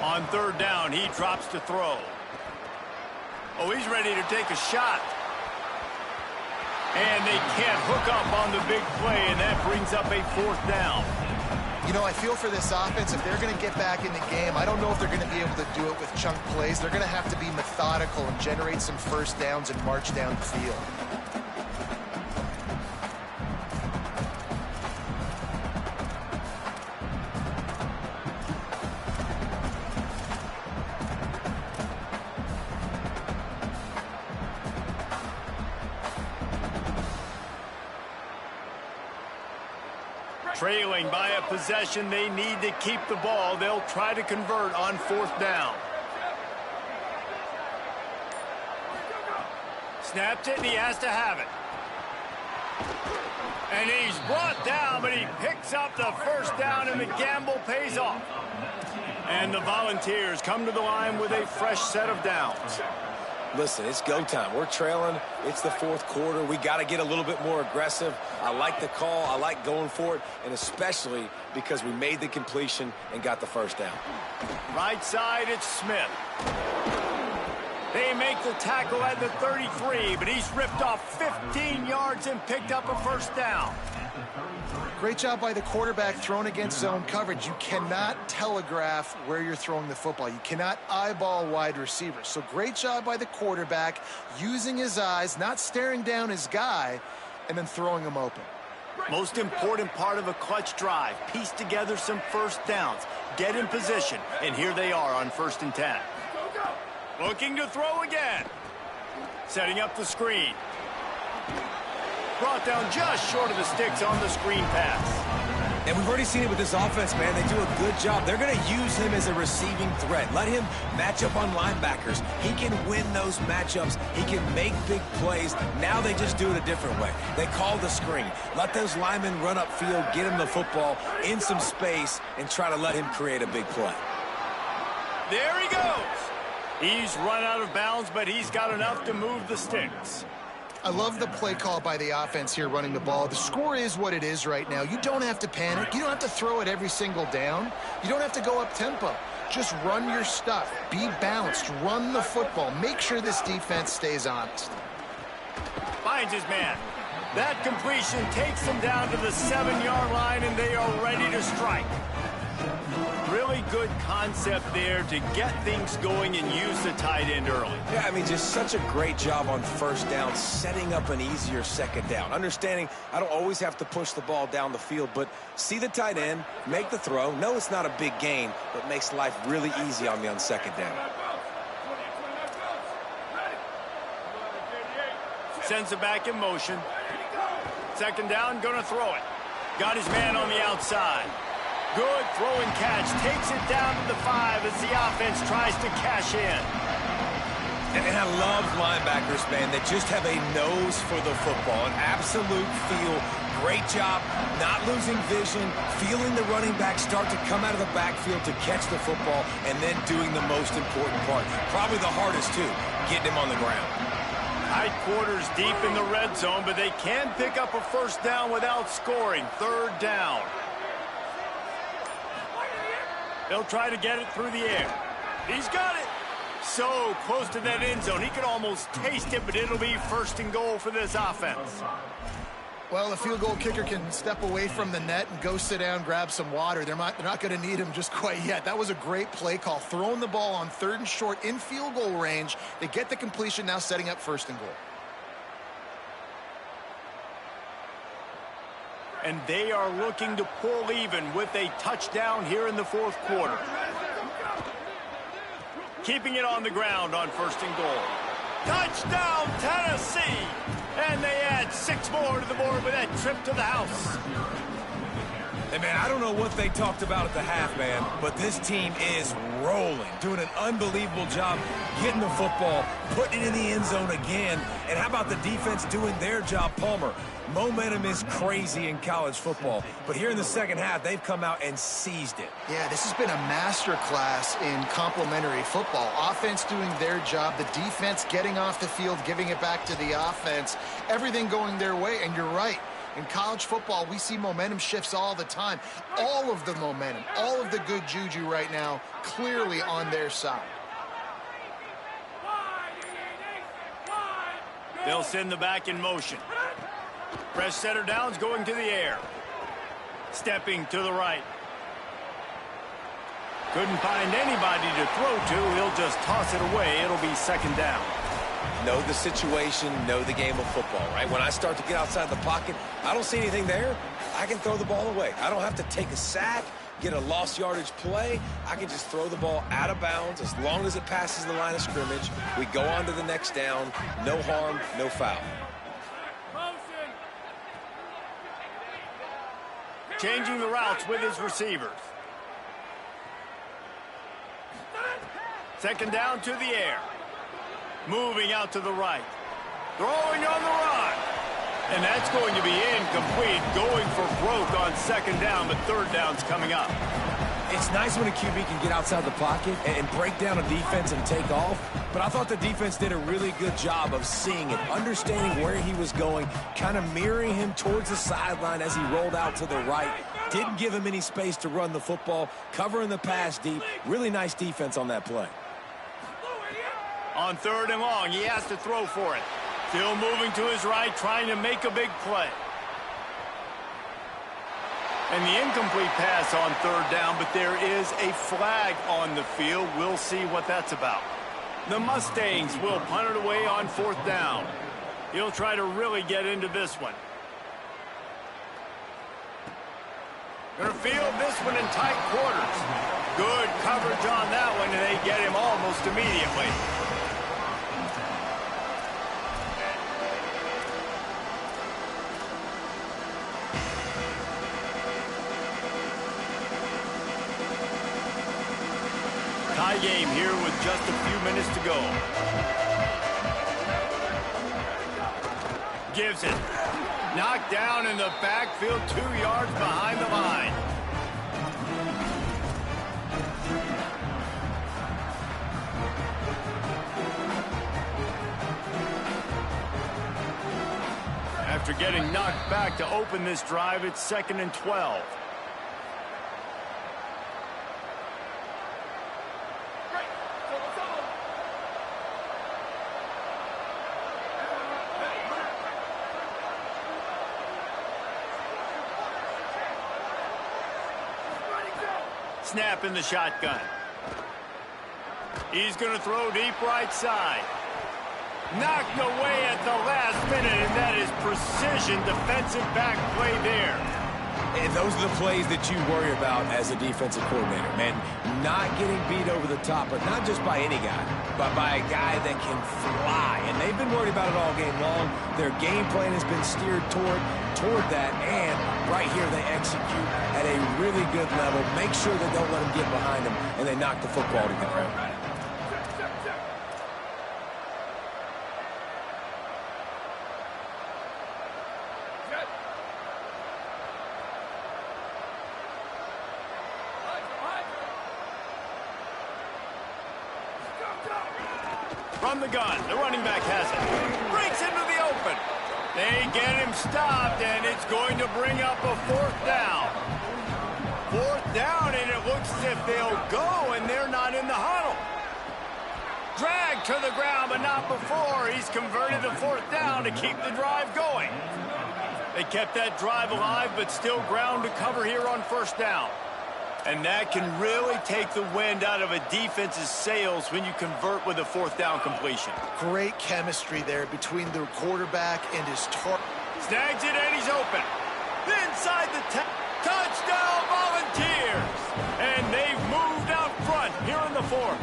On third down, he drops to throw. Oh, he's ready to take a shot. And they can't hook up on the big play, and that brings up a fourth down. You know, I feel for this offense, if they're going to get back in the game, I don't know if they're going to be able to do it with chunk plays. They're going to have to be methodical and generate some first downs and march down the field. Trailing by a possession, they need to keep the ball. They'll try to convert on fourth down. Snapped it, and he has to have it. And he's brought down, but he picks up the first down, and the gamble pays off. And the Volunteers come to the line with a fresh set of downs. Listen, it's go time. We're trailing. It's the fourth quarter. We got to get a little bit more aggressive. I like the call. I like going for it, and especially because we made the completion and got the first down. Right side, it's Smith. They make the tackle at the 33, but he's ripped off 15 yards and picked up a first down. Great job by the quarterback thrown against zone coverage. You cannot telegraph where you're throwing the football. You cannot eyeball wide receivers. So great job by the quarterback using his eyes, not staring down his guy, and then throwing him open. Most important part of a clutch drive. Piece together some first downs. Get in position. And here they are on 1st and 10. Looking to throw again. Setting up the screen. Brought down just short of the sticks on the screen pass. And we've already seen it with this offense, man. They do a good job. They're going to use him as a receiving threat. Let him match up on linebackers. He can win those matchups. He can make big plays. Now they just do it a different way. They call the screen. Let those linemen run upfield, get him the football in some space, and try to let him create a big play. There he goes. He's run out of bounds, but he's got enough to move the sticks. I love the play call by the offense here running the ball. The score is what it is right now. You don't have to panic. You don't have to throw it every single down. You don't have to go up tempo. Just run your stuff. Be balanced. Run the football. Make sure this defense stays honest. Finds his man. That completion takes them down to the 7-yard line, and they are ready to strike. Really good concept there to get things going and use the tight end early. Yeah, I mean, just such a great job on first down, setting up an easier second down. Understanding I don't always have to push the ball down the field, but see the tight end, make the throw. No, it's not a big gain, but makes life really easy on me on second down. Sends it back in motion. Second down, gonna throw it. Got his man on the outside. Good throw and catch. Takes it down to the 5 as the offense tries to cash in. And I love linebackers, man, that just have a nose for the football, an absolute feel. Great job not losing vision, feeling the running back start to come out of the backfield to catch the football, and then doing the most important part. Probably the hardest, too, getting him on the ground. Tight quarters deep in the red zone, but they can pick up a first down without scoring. Third down. They'll try to get it through the air. He's got it. So close to that end zone. He could almost taste it, but it'll be first and goal for this offense. Well, the field goal kicker can step away from the net and go sit down, grab some water. They're not going to need him just quite yet. That was a great play call. Throwing the ball on 3rd and short in field goal range. They get the completion, now setting up first and goal. And they are looking to pull even with a touchdown here in the 4th quarter. Keeping it on the ground on 1st and goal. Touchdown, Tennessee! And they add 6 more to the board with that trip to the house. Hey, man, I don't know what they talked about at the half, man, but this team is rolling, doing an unbelievable job getting the football, putting it in the end zone again. And how about the defense doing their job, Palmer? Momentum is crazy in college football, but here in the second half, they've come out and seized it. Yeah, this has been a master class in complementary football. Offense doing their job, the defense getting off the field, giving it back to the offense, everything going their way. And you're right. In college football, we see momentum shifts all the time. All of the momentum, all of the good juju right now, clearly on their side. They'll send the back in motion. Press center downs going to the air. Stepping to the right. Couldn't find anybody to throw to. He'll just toss it away. It'll be second down. Know the situation, know the game of football, right? When I start to get outside the pocket, I don't see anything there. I can throw the ball away. I don't have to take a sack, get a lost yardage play. I can just throw the ball out of bounds as long as it passes the line of scrimmage. We go on to the next down. No harm, no foul. Changing the routes with his receivers. Second down to the air. Moving out to the right. Throwing on the run. And that's going to be incomplete. Going for broke on second down, but third down's coming up. It's nice when a QB can get outside the pocket and break down a defense and take off, but I thought the defense did a really good job of seeing it, understanding where he was going, kind of mirroring him towards the sideline as he rolled out to the right. Didn't give him any space to run the football, covering the pass deep. Really nice defense on that play. On 3rd and long, he has to throw for it. Still moving to his right, trying to make a big play. And the incomplete pass on 3rd down, but there is a flag on the field. We'll see what that's about. The Mustangs will punt it away on 4th down. He'll try to really get into this one. Gonna field this one in tight quarters. Good coverage on that one, and they get him almost immediately. Tie game here with just a few minutes to go. Gives it. Knocked down in the backfield, 2 yards behind the line. getting knocked back to open this drive. It's 2nd and 12. Snap in the shotgun. He's going to throw deep right side. Knocked away at the last minute, and that is precision defensive back play there. And those are the plays that you worry about as a defensive coordinator, man. Not getting beat over the top, but not just by any guy, but by a guy that can fly. And they've been worried about it all game long. Their game plan has been steered toward that, and right here they execute at a really good level. Make sure they don't let them get behind them, and they knock the football to the ground. From the gun, the running back has it. Breaks into the open. They get him stopped, and it's going to bring up a 4th down. 4th down, and it looks as if they'll go, and they're not in the huddle. Dragged to the ground, but not before. He's converted the 4th down to keep the drive going. They kept that drive alive, but still ground to cover here on 1st down. And that can really take the wind out of a defense's sails when you convert with a 4th down completion. Great chemistry there between the quarterback and his target. Snags it, and he's open. Inside the touchdown Volunteers. And they've moved out front here in the 4th.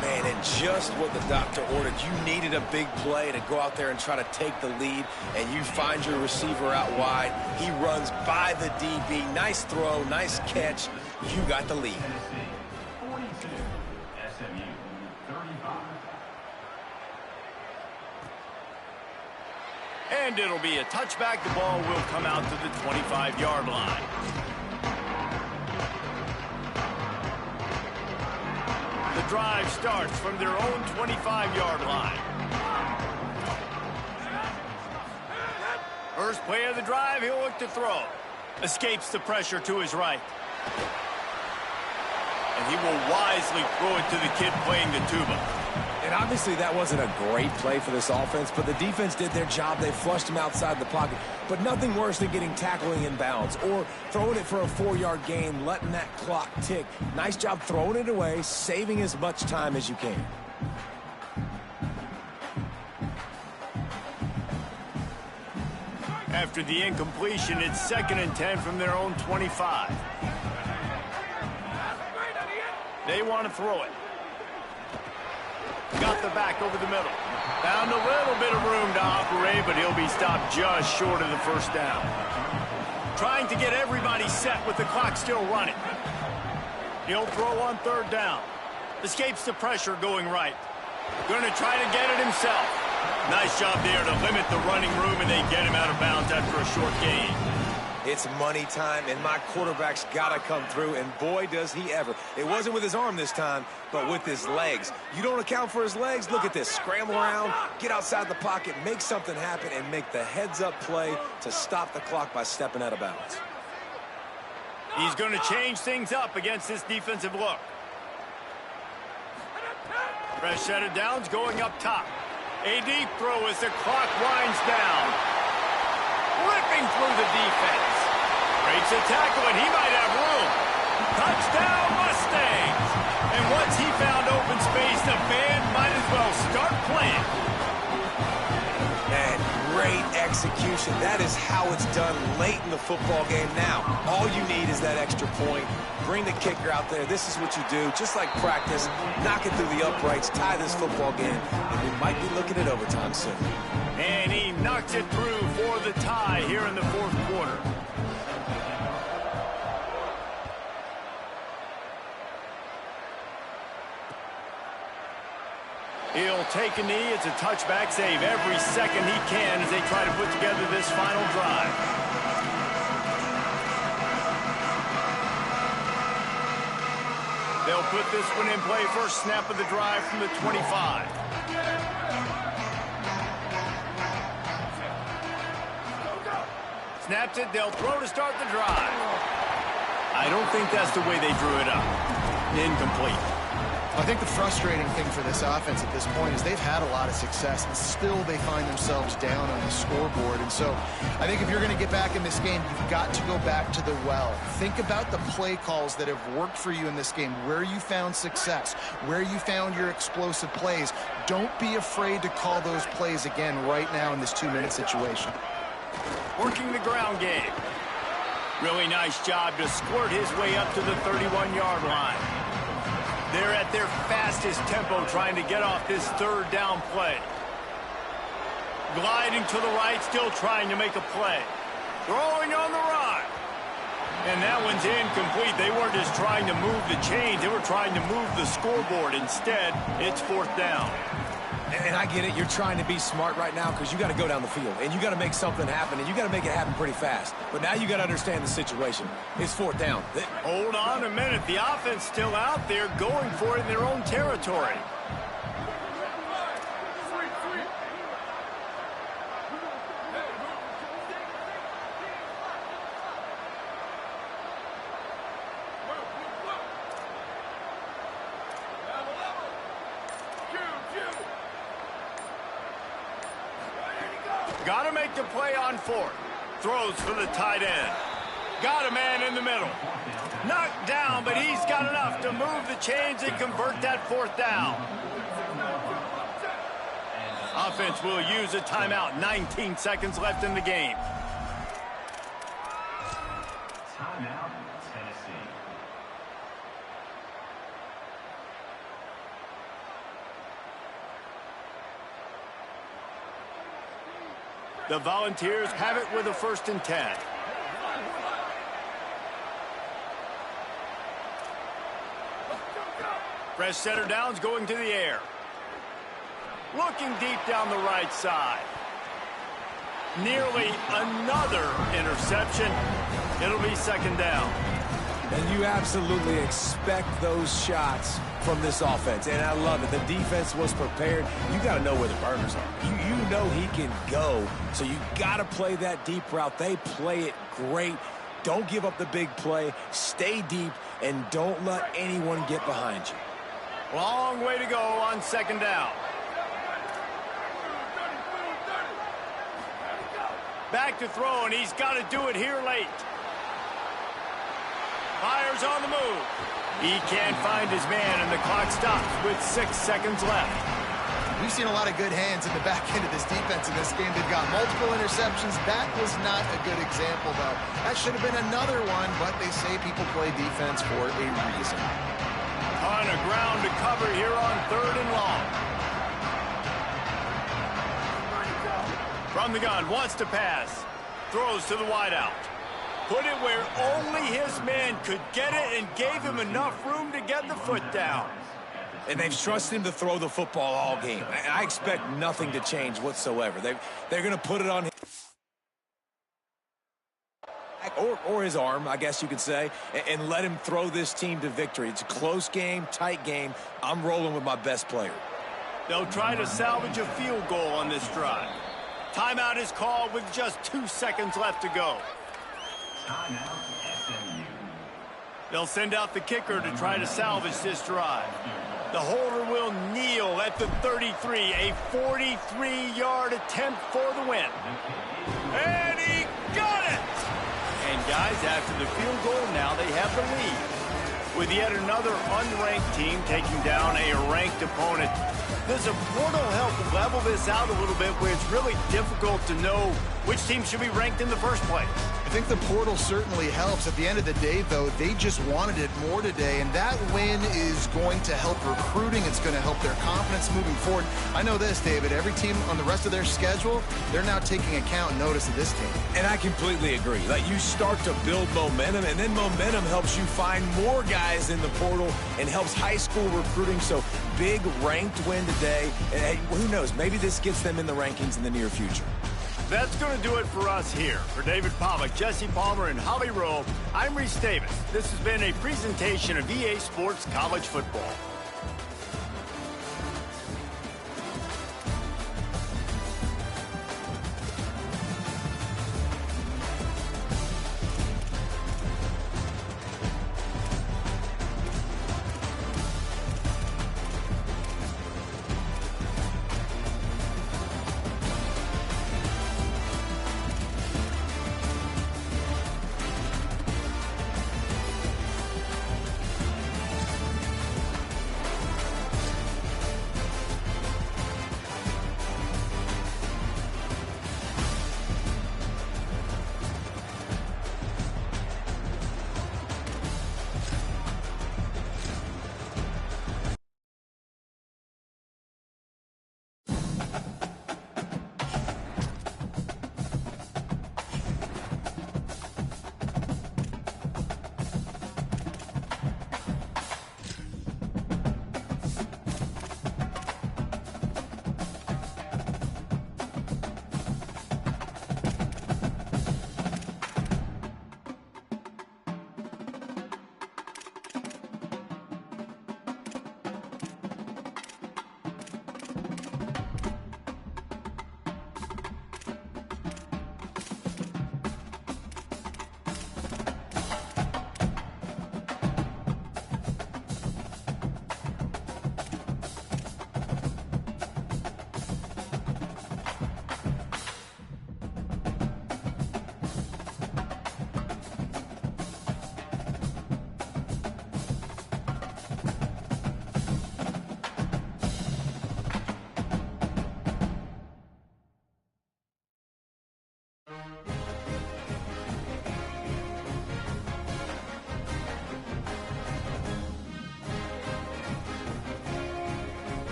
Man, and just what the doctor ordered. You needed a big play to go out there and try to take the lead, and you find your receiver out wide. He runs by the DB. Nice throw, nice catch. You got the lead. Tennessee 42, SMU 35. And it'll be a touchback. The ball will come out to the 25-yard line. The drive starts from their own 25-yard line. First play of the drive, he'll look to throw. Escapes the pressure to his right. And he will wisely throw it to the kid playing the tuba. And obviously that wasn't a great play for this offense, but the defense did their job. They flushed him outside the pocket. But nothing worse than getting tackling in bounds or throwing it for a 4-yard gain, letting that clock tick. Nice job throwing it away, saving as much time as you can. After the incompletion, it's 2nd and 10 from their own 25. They want to throw it. Got the back over the middle. Found a little bit of room to operate, but he'll be stopped just short of the 1st down. Trying to get everybody set with the clock still running. He'll throw on 3rd down. Escapes the pressure going right. Going to try to get it himself. Nice job there to limit the running room, and they get him out of bounds after a short gain. It's money time, and my quarterback's got to come through, and boy, does he ever. It wasn't with his arm this time, but with his legs. You don't account for his legs? Look at this. Scramble around, get outside the pocket, make something happen, and make the heads-up play to stop the clock by stepping out of bounds. He's going to change things up against this defensive look. Fresh set of downs going up top. A deep throw as the clock winds down. Ripping through the defense. Breaks a tackle, and he might have room. Touchdown, Mustangs! And once he found open space, the band might as well start playing. And great execution. That is how it's done late in the football game now. All you need is that extra point. Bring the kicker out there. This is what you do. Just like practice, knock it through the uprights, tie this football game, and we might be looking at overtime soon. And he knocks it through for the tie here in the 4th quarter. He'll take a knee. It's a touchback. Save every second he can as they try to put together this final drive. They'll put this one in play. First snap of the drive from the 25. snaps it. They'll throw to start the drive. I don't think that's the way they drew it up. Incomplete. I think the frustrating thing for this offense at this point is they've had a lot of success, and still they find themselves down on the scoreboard. And so I think if you're going to get back in this game, you've got to go back to the well. Think about the play calls that have worked for you in this game, where you found success, where you found your explosive plays. Don't be afraid to call those plays again right now in this 2-minute situation. Working the ground game. Really nice job to squirt his way up to the 31-yard line. They're at their fastest tempo trying to get off this third down play. Gliding to the right, still trying to make a play. Throwing on the run. And that one's incomplete. They weren't just trying to move the chains. They were trying to move the scoreboard. Instead, it's 4th down. And I get it. You're trying to be smart right now because you got to go down the field. And you got to make something happen. And you got to make it happen pretty fast. But now you got to understand the situation. It's 4th down. Hold on a minute. The offense still out there going for it in their own territory. Got to make the play on 4th. Throws for the tight end. Got a man in the middle. Knocked down, but he's got enough to move the chains and convert that 4th down. Offense will use a timeout. 19 seconds left in the game. Timeout, Tennessee. The Volunteers have it with a 1st and 10. Fresh center downs going to the air. Looking deep down the right side. Nearly another interception. It'll be 2nd down. And you absolutely expect those shots from this offense, and I love it. The defense was prepared. You got to know where the burners are. You know he can go, so you got to play that deep route. They play it great. Don't give up the big play. Stay deep, and don't let anyone get behind you. Long way to go on 2nd down. Back to throw, and he's got to do it here late. Fires on the move. He can't find his man, and the clock stops with 6 seconds left. We've seen a lot of good hands in the back end of this defense in this game. They've got multiple interceptions. That was not a good example, though. That should have been another one, but they say people play defense for a reason. On the ground to cover here on 3rd and long. From the gun, wants to pass. Throws to the wideout. Put it where only his man could get it and gave him enough room to get the foot down. And they've trusted him to throw the football all game. And I expect nothing to change whatsoever. They're going to put it on him. Or his arm, I guess you could say, and let him throw this team to victory. It's a close game, tight game. I'm rolling with my best player. They'll try to salvage a field goal on this drive. Timeout is called with just 2 seconds left to go. Timeout, SMU. They'll send out the kicker to try to salvage this drive. The holder will kneel at the 33, a 43-yard attempt for the win. And he got it! And guys, after the field goal, now they have the lead. With yet another unranked team taking down a ranked opponent. Does a portal help level this out a little bit where it's really difficult to know which team should be ranked in the first place? I think the portal certainly helps. At the end of the day, though, they just wanted it more today, and that win is going to help recruiting. It's going to help their confidence moving forward. I know this, David. Every team on the rest of their schedule, they're now taking account and notice of this team. And I completely agree. Like, you start to build momentum, and then momentum helps you find more guys in the portal and helps high school recruiting. So big ranked win today. And hey, who knows? Maybe this gets them in the rankings in the near future. That's going to do it for us here. For David Pollack, Jesse Palmer, and Holly Rowe, I'm Reese Davis. This has been a presentation of EA Sports College Football.